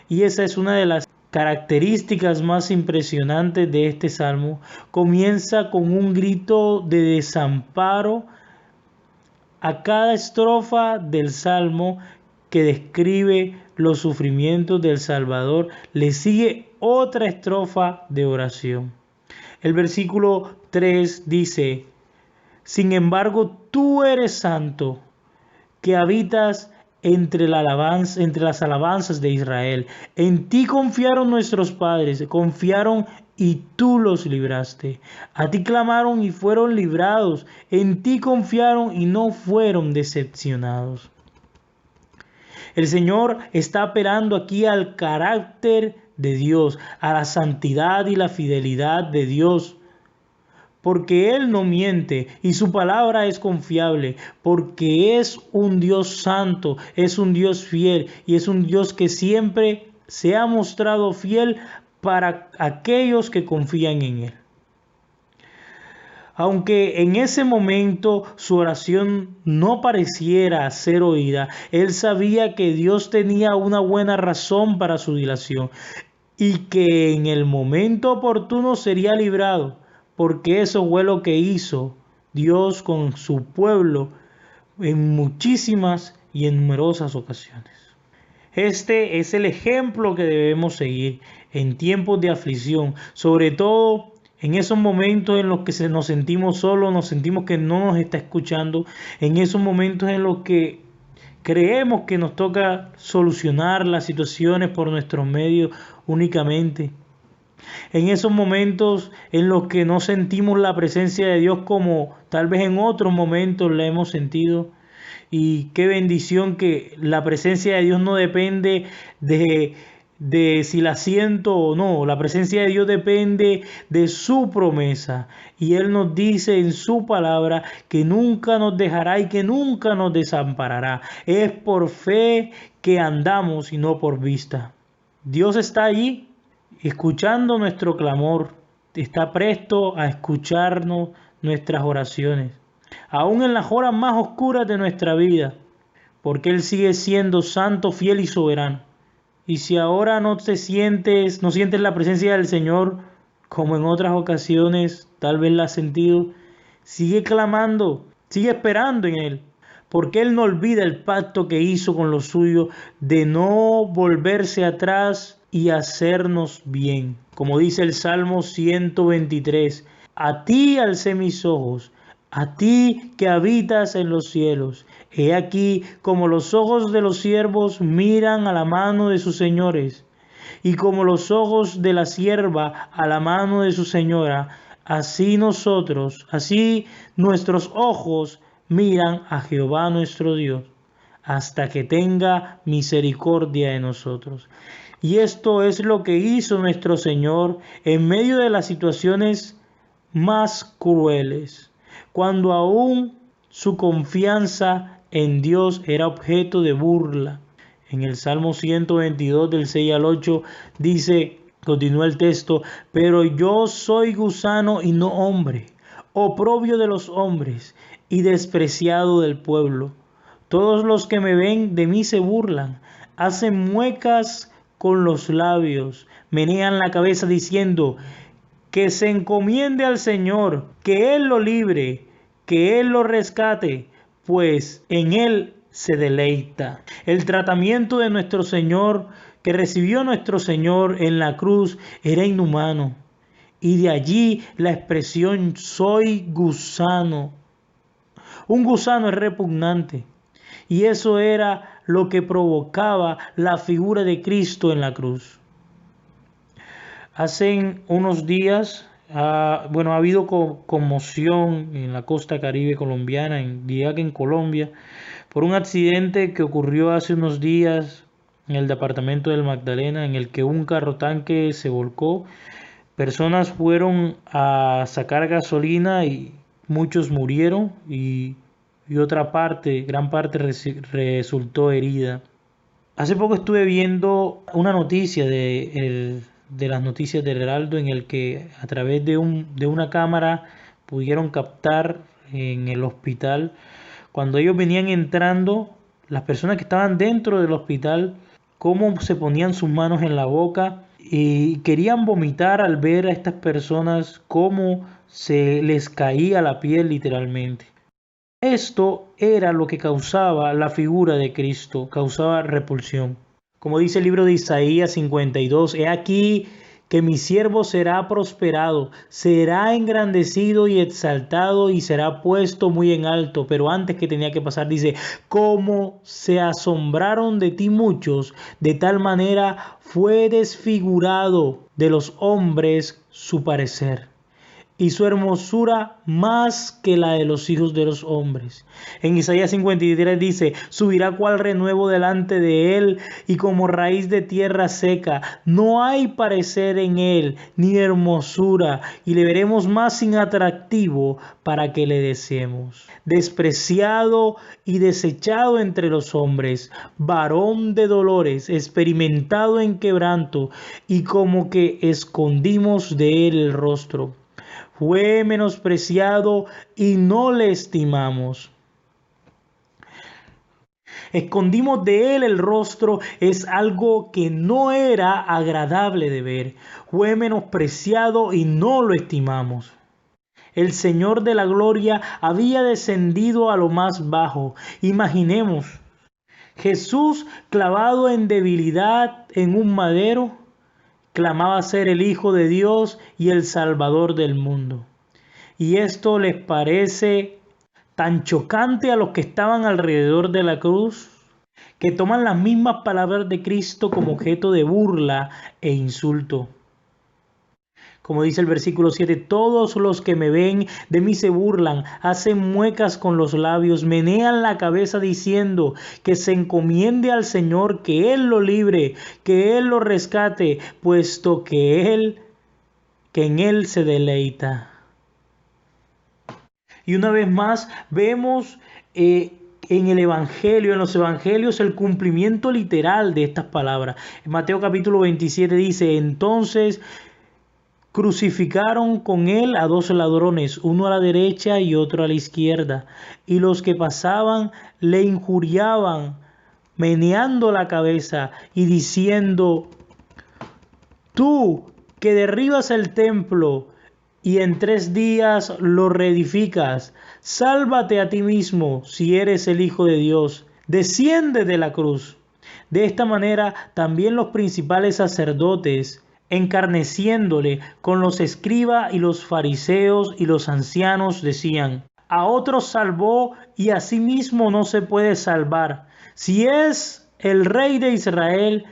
Y esa es una de las características más impresionantes de este salmo. Comienza con un grito de desamparo a cada estrofa del salmo que describe los sufrimientos del Salvador. Le sigue otra estrofa de oración. El versículo 3 dice: sin embargo, tú eres santo, que habitas entre las alabanzas de Israel. En ti confiaron nuestros padres, confiaron y tú los libraste. A ti clamaron y fueron librados. En ti confiaron y no fueron decepcionados. El Señor está apelando aquí al carácter de Dios, a la santidad y la fidelidad de Dios. Porque Él no miente y su palabra es confiable, porque es un Dios santo, es un Dios fiel y es un Dios que siempre se ha mostrado fiel para aquellos que confían en Él. Aunque en ese momento su oración no pareciera ser oída, Él sabía que Dios tenía una buena razón para su dilación y que en el momento oportuno sería librado. Porque eso fue lo que hizo Dios con su pueblo en muchísimas y en numerosas ocasiones. Este es el ejemplo que debemos seguir en tiempos de aflicción, sobre todo en esos momentos en los que nos sentimos solos, nos sentimos que no nos está escuchando, en esos momentos en los que creemos que nos toca solucionar las situaciones por nuestros medios únicamente. En esos momentos en los que no sentimos la presencia de Dios como tal vez en otros momentos la hemos sentido. Y qué bendición que la presencia de Dios no depende de si la siento o no. La presencia de Dios depende de su promesa. Y Él nos dice en su palabra que nunca nos dejará y que nunca nos desamparará. Es por fe que andamos y no por vista. Dios está allí, escuchando nuestro clamor, está presto a escucharnos nuestras oraciones, aún en las horas más oscuras de nuestra vida, porque Él sigue siendo santo, fiel y soberano. Y si ahora no sientes la presencia del Señor, como en otras ocasiones tal vez la has sentido, sigue clamando, sigue esperando en Él, porque Él no olvida el pacto que hizo con los suyos de no volverse atrás y hacernos bien. Como dice el Salmo 123, a ti alcé mis ojos, a ti que habitas en los cielos. He aquí como los ojos de los siervos miran a la mano de sus señores, y como los ojos de la sierva a la mano de su señora, así nuestros ojos miran a Jehová nuestro Dios, hasta que tenga misericordia de nosotros. Y esto es lo que hizo nuestro Señor en medio de las situaciones más crueles, cuando aún su confianza en Dios era objeto de burla. En el Salmo 122 del 6 al 8 dice, continúa el texto, pero yo soy gusano y no hombre, oprobio de los hombres y despreciado del pueblo. Todos los que me ven de mí se burlan, hacen muecas con los labios, menean la cabeza diciendo, que se encomiende al Señor, que Él lo libre, que Él lo rescate, pues en Él se deleita. El tratamiento de nuestro Señor, que recibió nuestro Señor en la cruz, era inhumano. Y de allí la expresión soy gusano. Un gusano es repugnante. Y eso era lo que provocaba la figura de Cristo en la cruz. Hace unos días, ha habido conmoción en la costa caribe colombiana, diría que en Colombia, por un accidente que ocurrió hace unos días en el departamento del Magdalena, en el que un carro tanque se volcó. Personas fueron a sacar gasolina y muchos murieron y gran parte resultó herida. Hace poco estuve viendo una noticia de las noticias del Heraldo, en el que a través de una cámara pudieron captar en el hospital, cuando ellos venían entrando, las personas que estaban dentro del hospital, cómo se ponían sus manos en la boca y querían vomitar al ver a estas personas, cómo se les caía la piel literalmente. Esto era lo que causaba la figura de Cristo, causaba repulsión. Como dice el libro de Isaías 52, he aquí que mi siervo será prosperado, será engrandecido y exaltado y será puesto muy en alto. Pero antes que tenía que pasar, dice, como se asombraron de ti muchos, de tal manera fue desfigurado de los hombres su parecer, y su hermosura más que la de los hijos de los hombres. En Isaías 53 dice, subirá cual renuevo delante de él y como raíz de tierra seca. No hay parecer en él ni hermosura, y le veremos más sin atractivo para que le deseemos. Despreciado y desechado entre los hombres, varón de dolores, experimentado en quebranto, y como que escondimos de él el rostro. Fue menospreciado y no le estimamos. Escondimos de él el rostro, es algo que no era agradable de ver. Fue menospreciado y no lo estimamos. El Señor de la gloria había descendido a lo más bajo. Imaginemos, Jesús clavado en debilidad en un madero, clamaba ser el Hijo de Dios y el Salvador del mundo. Y esto les parece tan chocante a los que estaban alrededor de la cruz, que toman las mismas palabras de Cristo como objeto de burla e insulto. Como dice el versículo 7, todos los que me ven de mí se burlan, hacen muecas con los labios, menean la cabeza diciendo que se encomiende al Señor, que Él lo libre, que Él lo rescate, puesto que en Él se deleita. Y una vez más vemos en los evangelios, el cumplimiento literal de estas palabras. En Mateo capítulo 27 dice, entonces crucificaron con él a 2 ladrones, uno a la derecha y otro a la izquierda. Y los que pasaban le injuriaban, meneando la cabeza y diciendo, tú que derribas el templo y en 3 días lo reedificas, sálvate a ti mismo si eres el Hijo de Dios, desciende de la cruz. De esta manera también los principales sacerdotes, encarneciéndole con los escribas y los fariseos y los ancianos, decían, a otros salvó y a sí mismo no se puede salvar. Si es el Rey de Israel,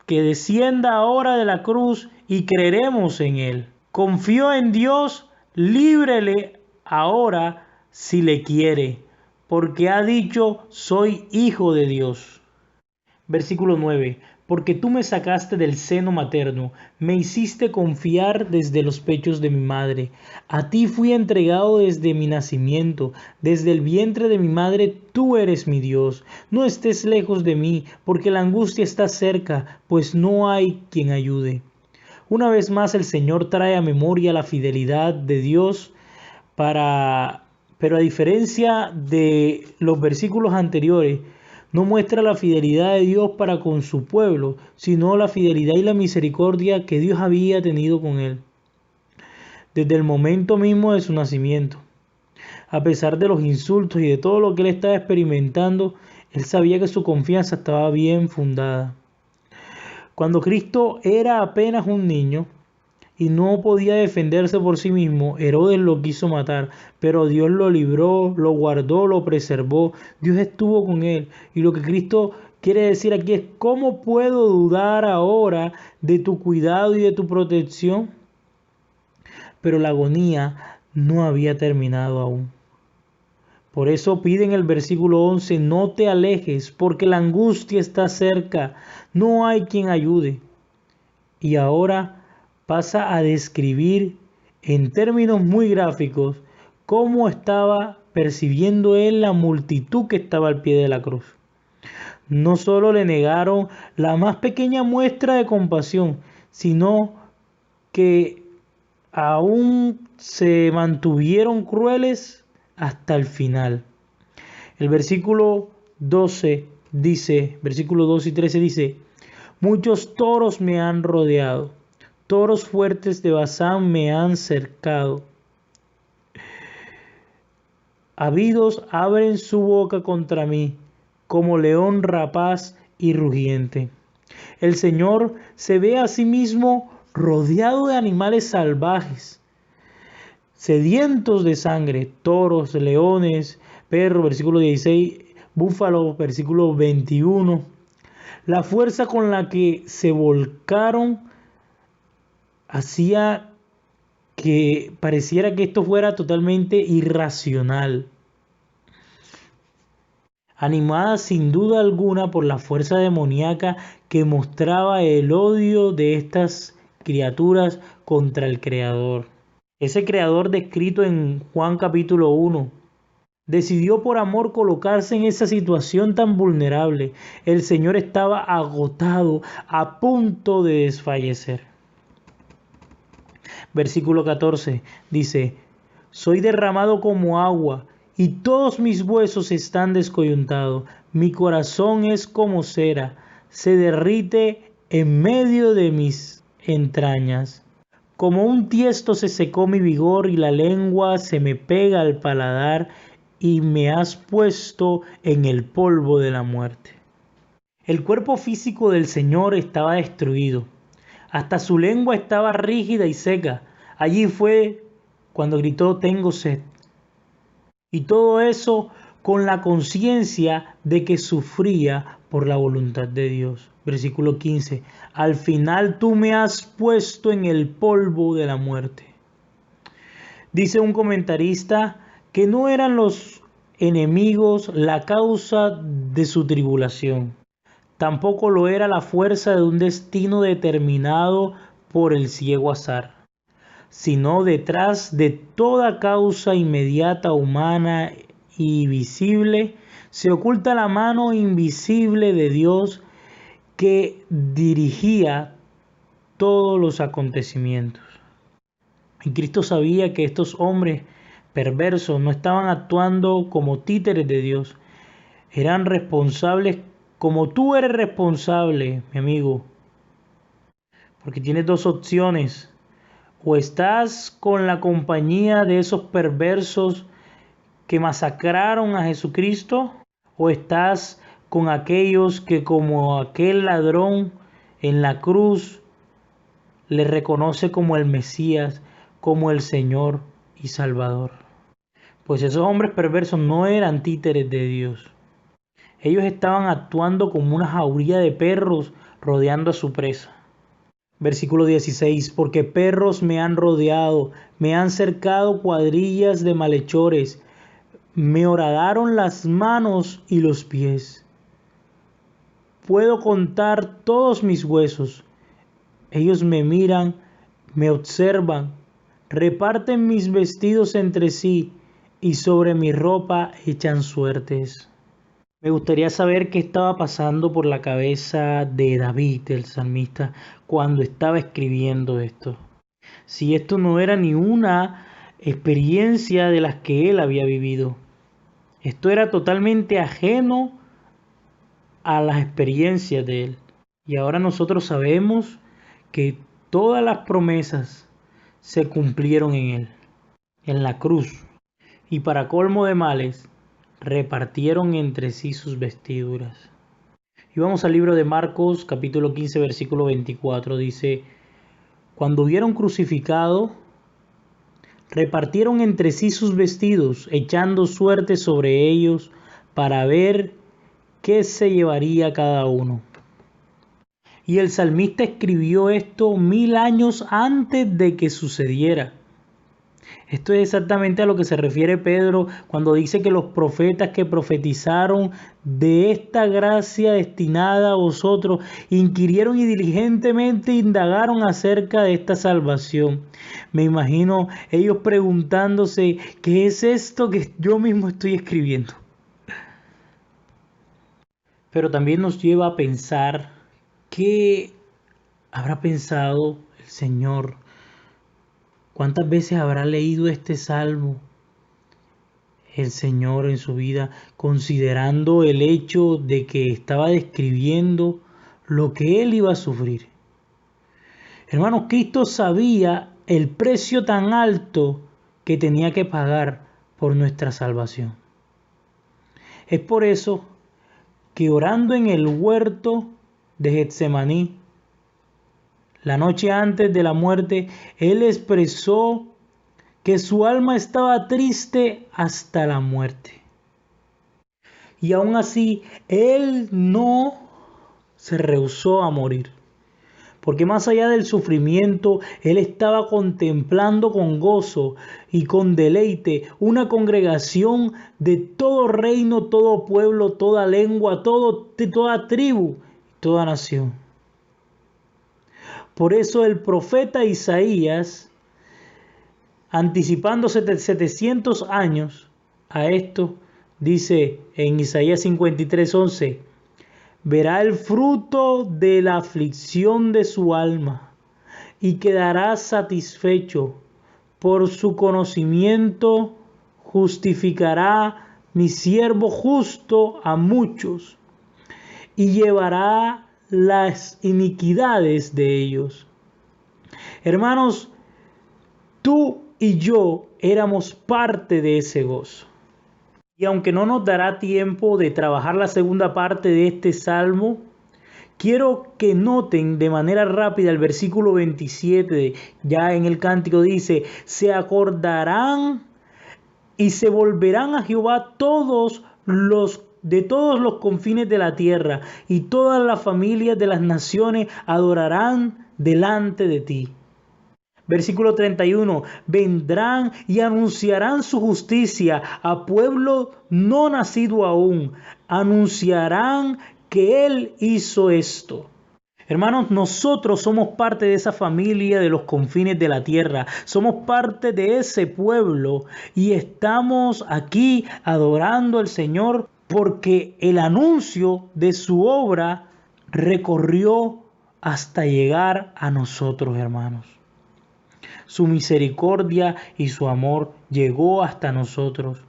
que descienda ahora de la cruz y creeremos en él. Confió en Dios, líbrele ahora si le quiere, porque ha dicho, soy hijo de Dios. Versículo 9. porque tú me sacaste del seno materno, me hiciste confiar desde los pechos de mi madre. A ti fui entregado desde mi nacimiento, desde el vientre de mi madre tú eres mi Dios. No estés lejos de mí, porque la angustia está cerca, pues no hay quien ayude. Una vez más el Señor trae a memoria la fidelidad de Dios pero a diferencia de los versículos anteriores, no muestra la fidelidad de Dios para con su pueblo, sino la fidelidad y la misericordia que Dios había tenido con él desde el momento mismo de su nacimiento. A pesar de los insultos y de todo lo que él estaba experimentando, él sabía que su confianza estaba bien fundada. Cuando Cristo era apenas un niño y no podía defenderse por sí mismo, Herodes lo quiso matar, pero Dios lo libró, lo guardó, lo preservó. Dios estuvo con él. Y lo que Cristo quiere decir aquí es: ¿cómo puedo dudar ahora de tu cuidado y de tu protección? Pero la agonía no había terminado aún. Por eso pide en el versículo 11: no te alejes, porque la angustia está cerca, no hay quien ayude. Y ahora pasa a describir en términos muy gráficos cómo estaba percibiendo él la multitud que estaba al pie de la cruz. No solo le negaron la más pequeña muestra de compasión, sino que aún se mantuvieron crueles hasta el final. El versículo 12 dice, versículos 12 y 13 dice: muchos toros me han rodeado, toros fuertes de Basán me han cercado. Ávidos abren su boca contra mí, como león rapaz y rugiente. El Señor se ve a sí mismo rodeado de animales salvajes, sedientos de sangre, toros, leones, perros, versículo 16, búfalos, versículo 21. La fuerza con la que se volcaron hacía que pareciera que esto fuera totalmente irracional. Animada sin duda alguna por la fuerza demoníaca que mostraba el odio de estas criaturas contra el Creador. Ese Creador descrito en Juan capítulo 1 decidió por amor colocarse en esa situación tan vulnerable. El Señor estaba agotado, a punto de desfallecer. Versículo 14 dice: soy derramado como agua y todos mis huesos están descoyuntados. Mi corazón es como cera, se derrite en medio de mis entrañas. Como un tiesto se secó mi vigor y la lengua se me pega al paladar, y me has puesto en el polvo de la muerte. El cuerpo físico del Señor estaba destruido. Hasta su lengua estaba rígida y seca. Allí fue cuando gritó: tengo sed. Y todo eso con la conciencia de que sufría por la voluntad de Dios. Versículo 15. Al final tú me has puesto en el polvo de la muerte. Dice un comentarista que no eran los enemigos la causa de su tribulación. Tampoco lo era la fuerza de un destino determinado por el ciego azar, sino detrás de toda causa inmediata, humana y visible, se oculta la mano invisible de Dios que dirigía todos los acontecimientos. Y Cristo sabía que estos hombres perversos no estaban actuando como títeres de Dios, eran responsables como tú eres responsable, mi amigo, porque tienes dos opciones: o estás con la compañía de esos perversos que masacraron a Jesucristo, o estás con aquellos que, como aquel ladrón en la cruz, le reconoce como el Mesías, como el Señor y Salvador. Pues esos hombres perversos no eran títeres de Dios. Ellos estaban actuando como una jauría de perros rodeando a su presa. Versículo 16: porque perros me han rodeado, me han cercado cuadrillas de malhechores, me horadaron las manos y los pies. puedo contar todos mis huesos. Ellos me miran, me observan, reparten mis vestidos entre sí y sobre mi ropa echan suertes. Me gustaría saber qué estaba pasando por la cabeza de David, el salmista, cuando estaba escribiendo esto. Si esto no era ni una experiencia de las que él había vivido. Esto era totalmente ajeno a las experiencias de él. Y ahora nosotros sabemos que todas las promesas se cumplieron en él, en la cruz. Y para colmo de males, repartieron entre sí sus vestiduras. Y vamos al libro de Marcos, capítulo 15, versículo 24. Dice: cuando hubieron crucificado, repartieron entre sí sus vestidos, echando suerte sobre ellos para ver qué se llevaría cada uno. Y el salmista escribió esto 1000 años antes de que sucediera. Esto es exactamente a lo que se refiere Pedro cuando dice que los profetas que profetizaron de esta gracia destinada a vosotros inquirieron y diligentemente indagaron acerca de esta salvación. Me imagino ellos preguntándose, ¿qué es esto que yo mismo estoy escribiendo? Pero también nos lleva a pensar qué habrá pensado el Señor. ¿Cuántas veces habrá leído este salmo el Señor en su vida, considerando el hecho de que estaba describiendo lo que Él iba a sufrir? Hermanos, Cristo sabía el precio tan alto que tenía que pagar por nuestra salvación. Es por eso que orando en el huerto de Getsemaní, la noche antes de la muerte, Él expresó que su alma estaba triste hasta la muerte. Y aún así, Él no se rehusó a morir. Porque más allá del sufrimiento, Él estaba contemplando con gozo y con deleite una congregación de todo reino, todo pueblo, toda lengua, toda tribu, toda nación. Por eso el profeta Isaías, anticipándose 700 años a esto, dice en Isaías 53:11, verá el fruto de la aflicción de su alma y quedará satisfecho. Por su conocimiento justificará mi siervo justo a muchos y llevará las iniquidades de ellos. Hermanos, tú y yo éramos parte de ese gozo. Y aunque no nos dará tiempo de trabajar la segunda parte de este salmo, quiero que noten de manera rápida el versículo 27, ya en el cántico dice, se acordarán y se volverán a Jehová de todos los confines de la tierra, y todas las familias de las naciones adorarán delante de ti. Versículo 31, vendrán y anunciarán su justicia a pueblo no nacido aún, anunciarán que Él hizo esto. Hermanos, nosotros somos parte de esa familia de los confines de la tierra, somos parte de ese pueblo y estamos aquí adorando al Señor porque el anuncio de su obra recorrió hasta llegar a nosotros, hermanos. Su misericordia y su amor llegó hasta nosotros,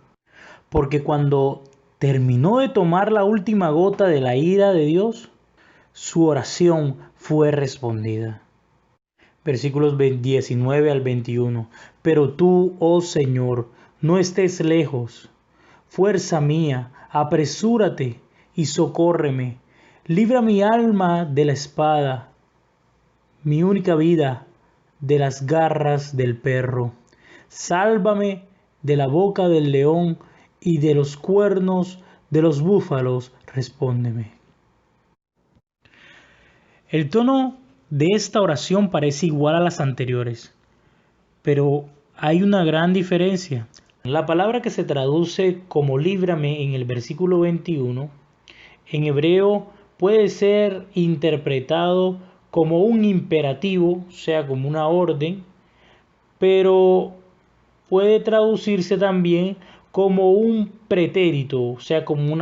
porque cuando terminó de tomar la última gota de la ira de Dios, su oración fue respondida. Versículos 19 al 21. Pero tú, oh Señor, no estés lejos. Fuerza mía, apresúrate y socórreme. Libra mi alma de la espada, mi única vida de las garras del perro. Sálvame de la boca del león y de los cuernos de los búfalos, respóndeme. El tono de esta oración parece igual a las anteriores, pero hay una gran diferencia. La palabra que se traduce como líbrame en el versículo 21, en hebreo puede ser interpretado como un imperativo, o sea, como una orden, pero puede traducirse también como un pretérito, o sea, como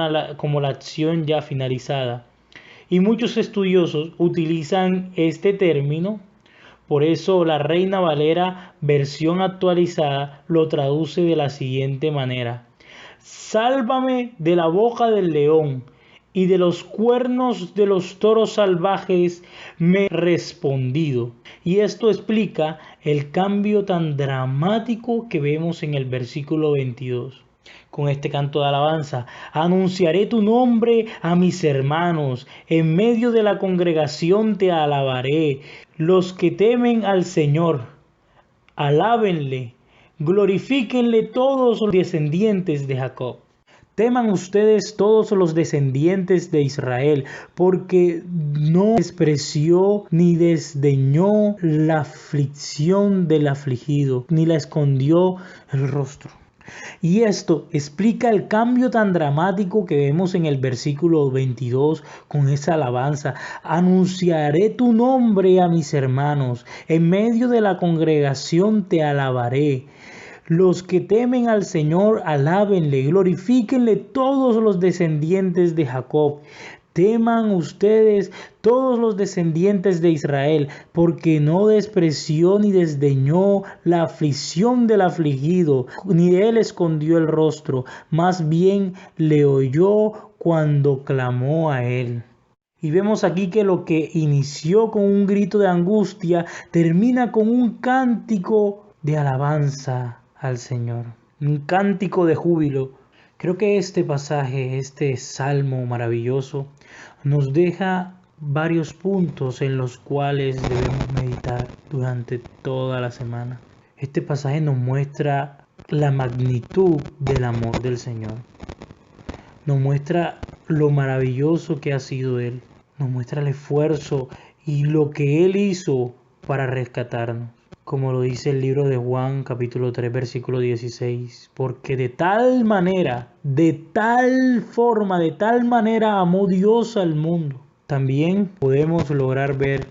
la acción ya finalizada. Y muchos estudiosos utilizan este término, por eso la Reina Valera versión actualizada lo traduce de la siguiente manera: sálvame de la boca del león y de los cuernos de los toros salvajes me he respondido. Y esto explica el cambio tan dramático que vemos en el versículo 22. Con este canto de alabanza, anunciaré tu nombre a mis hermanos, en medio de la congregación te alabaré. Los que temen al Señor, alábenle, glorifíquenle todos los descendientes de Jacob. Teman ustedes todos los descendientes de Israel, porque no despreció ni desdeñó la aflicción del afligido, ni la escondió el rostro. Y esto explica el cambio tan dramático que vemos en el versículo 22 con esa alabanza. Anunciaré tu nombre a mis hermanos, en medio de la congregación te alabaré. Los que temen al Señor, alábenle, glorifíquenle todos los descendientes de Jacob. Teman ustedes todos los descendientes de Israel, porque no despreció ni desdeñó la aflicción del afligido, ni él escondió el rostro, más bien le oyó cuando clamó a él. Y vemos aquí que lo que inició con un grito de angustia termina con un cántico de alabanza al Señor, un cántico de júbilo. Creo que este pasaje, este salmo maravilloso, nos deja varios puntos en los cuales debemos meditar durante toda la semana. Este pasaje nos muestra la magnitud del amor del Señor. Nos muestra lo maravilloso que ha sido Él. Nos muestra el esfuerzo y lo que Él hizo para rescatarnos. Como lo dice el libro de Juan, capítulo 3, versículo 16. Porque de tal manera, de tal forma, de tal manera amó Dios al mundo. También podemos lograr ver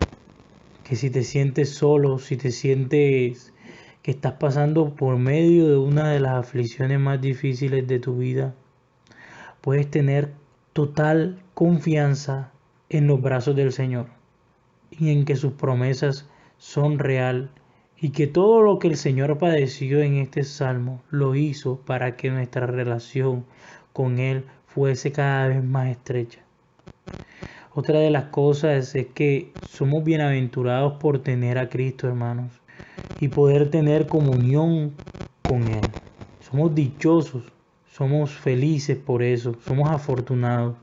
que si te sientes solo, si te sientes que estás pasando por medio de una de las aflicciones más difíciles de tu vida, puedes tener total confianza en los brazos del Señor y en que sus promesas son real. Y que todo lo que el Señor padeció en este salmo lo hizo para que nuestra relación con Él fuese cada vez más estrecha. Otra de las cosas es que somos bienaventurados por tener a Cristo, hermanos, y poder tener comunión con Él. Somos dichosos, somos felices por eso, somos afortunados.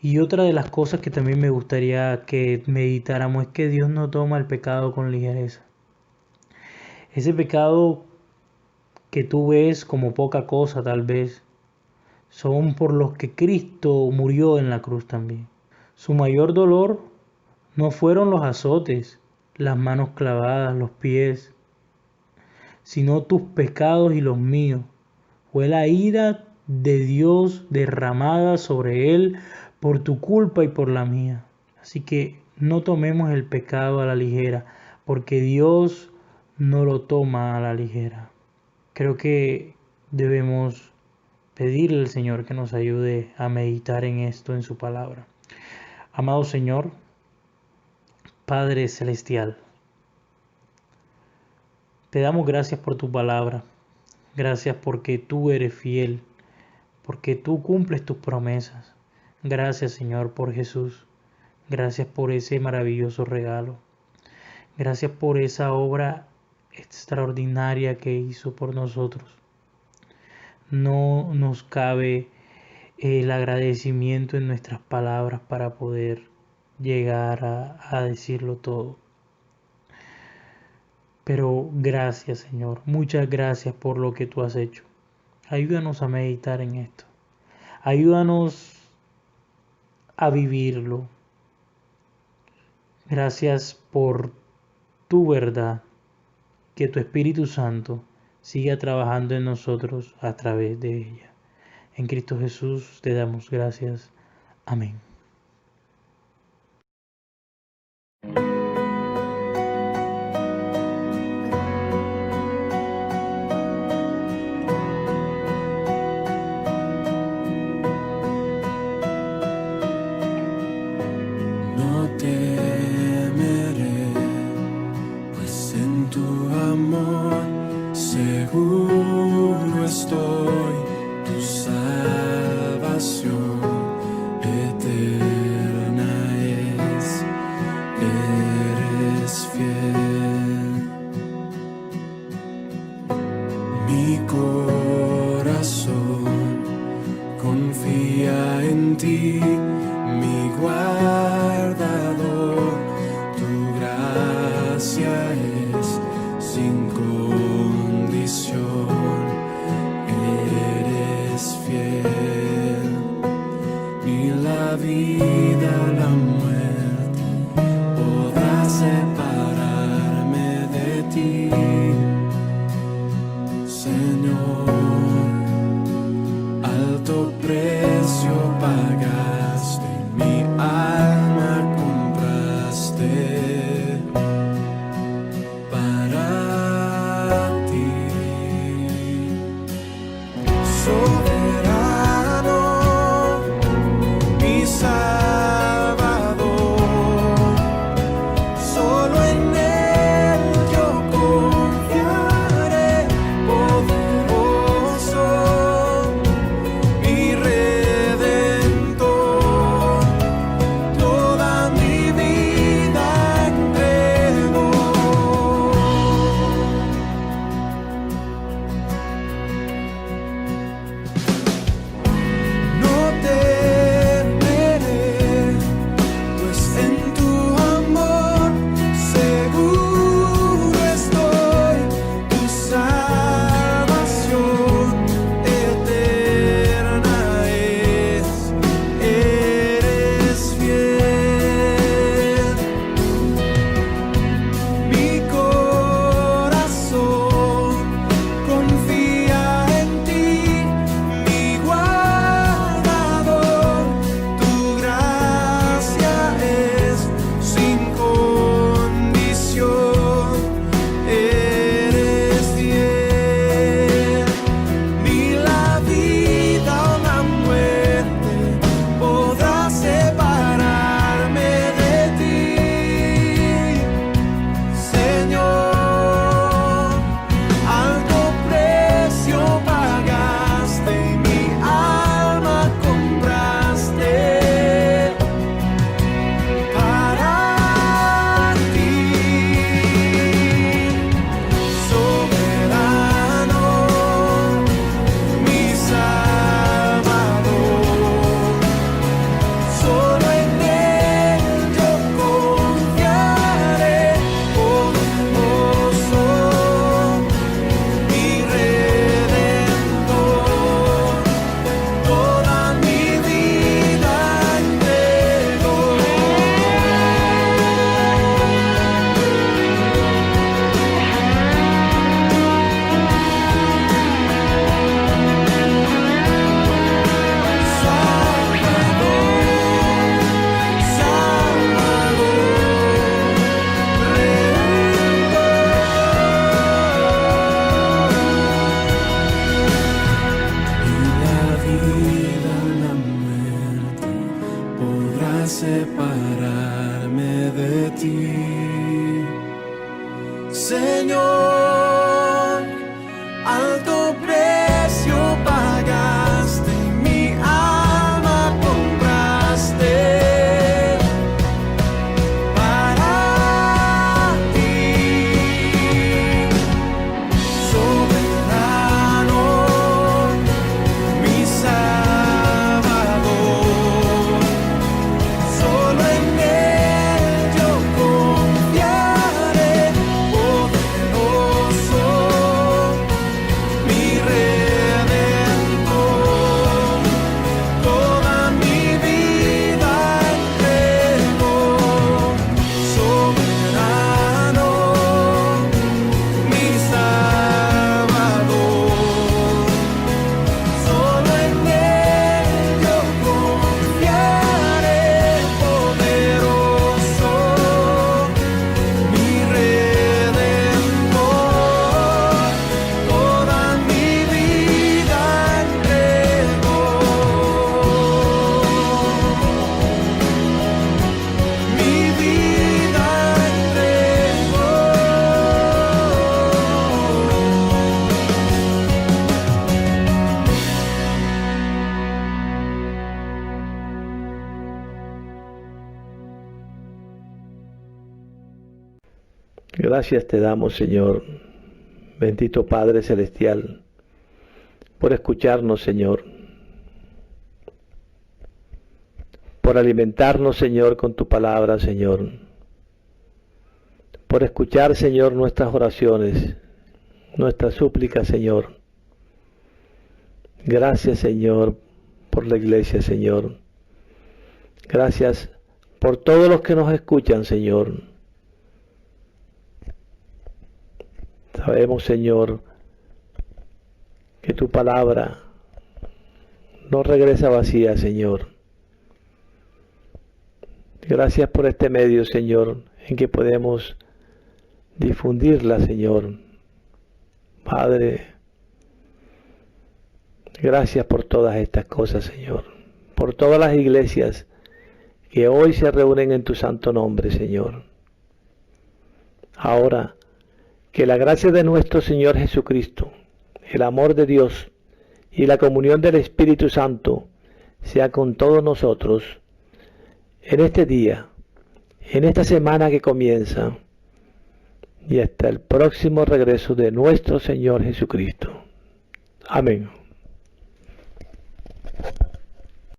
Y otra de las cosas que también me gustaría que meditáramos es que Dios no toma el pecado con ligereza. Ese pecado que tú ves como poca cosa tal vez, son por los que Cristo murió en la cruz también. Su mayor dolor no fueron los azotes, las manos clavadas, los pies, sino tus pecados y los míos. Fue la ira de Dios derramada sobre Él por tu culpa y por la mía. Así que no tomemos el pecado a la ligera, porque Dios no lo toma a la ligera. Creo que debemos pedirle al Señor que nos ayude a meditar en esto, en su palabra. Amado Señor, Padre Celestial, te damos gracias por tu palabra. Gracias porque tú eres fiel, porque tú cumples tus promesas. Gracias, Señor, por Jesús. Gracias por ese maravilloso regalo. Gracias por esa obra extraordinaria que hizo por nosotros. No nos cabe el agradecimiento en nuestras palabras para poder llegar a decirlo todo. Pero gracias, Señor, muchas gracias por lo que tú has hecho. Ayúdanos a meditar en esto. Ayúdanos a vivirlo. Gracias por tu verdad. Que tu Espíritu Santo siga trabajando en nosotros a través de ella. En Cristo Jesús te damos gracias. Amén. confía en ti, mi guardador. Tu gracia es sin condición, eres fiel. Ni la vida, la muerte podrá separarme de ti, Señor. Alto precio pagaste, mi alma compraste para ti. Soberano, mi Salvador, solo en Él yo confiaré, poderoso, mi Redentor, toda mi vida entrego. No temeré, pues en tu amor seguro estoy. Tu salvación eterna es, eres fiel. Mi corazón confía en ti, mi guardador. Tu gracia es sin condición, eres fiel. Ni la vida o la muerte podrá separarme de ti, Señor. Alto precio pagaste y mi alma compraste para ti. Soberano, mi Salvador, solo en Él yo confiaré, poderoso, mi Redentor, toda mi vida entrego. Separarme de ti, Señor. Alto precio pagaste y mi alma compraste para ti. Soberano, mi Salvador, solo en Él yo confiaré, poderoso, mi Redentor, toda mi vida entrego. Soberano, mi Salvador, solo en Él yo confiaré, poderoso, mi Redentor, toda mi vida entrego. Mi vida entrego. Gracias te damos, Señor, bendito Padre Celestial, por escucharnos, Señor. por alimentarnos, Señor, con tu palabra, Señor. Por escuchar, Señor, nuestras oraciones, nuestras súplicas, Señor. Gracias, Señor, por la iglesia, Señor. Gracias por todos los que nos escuchan, Señor. Sabemos, Señor, que tu palabra no regresa vacía, Señor. Gracias por este medio, Señor, en que podemos difundirla, Señor. Padre, gracias por todas estas cosas, Señor. Por todas las iglesias que hoy se reúnen en tu santo nombre, Señor. Ahora, que la gracia de nuestro Señor Jesucristo, el amor de Dios y la comunión del Espíritu Santo sea con todos nosotros en este día, en esta semana que comienza y hasta el próximo regreso de nuestro Señor Jesucristo. Amén.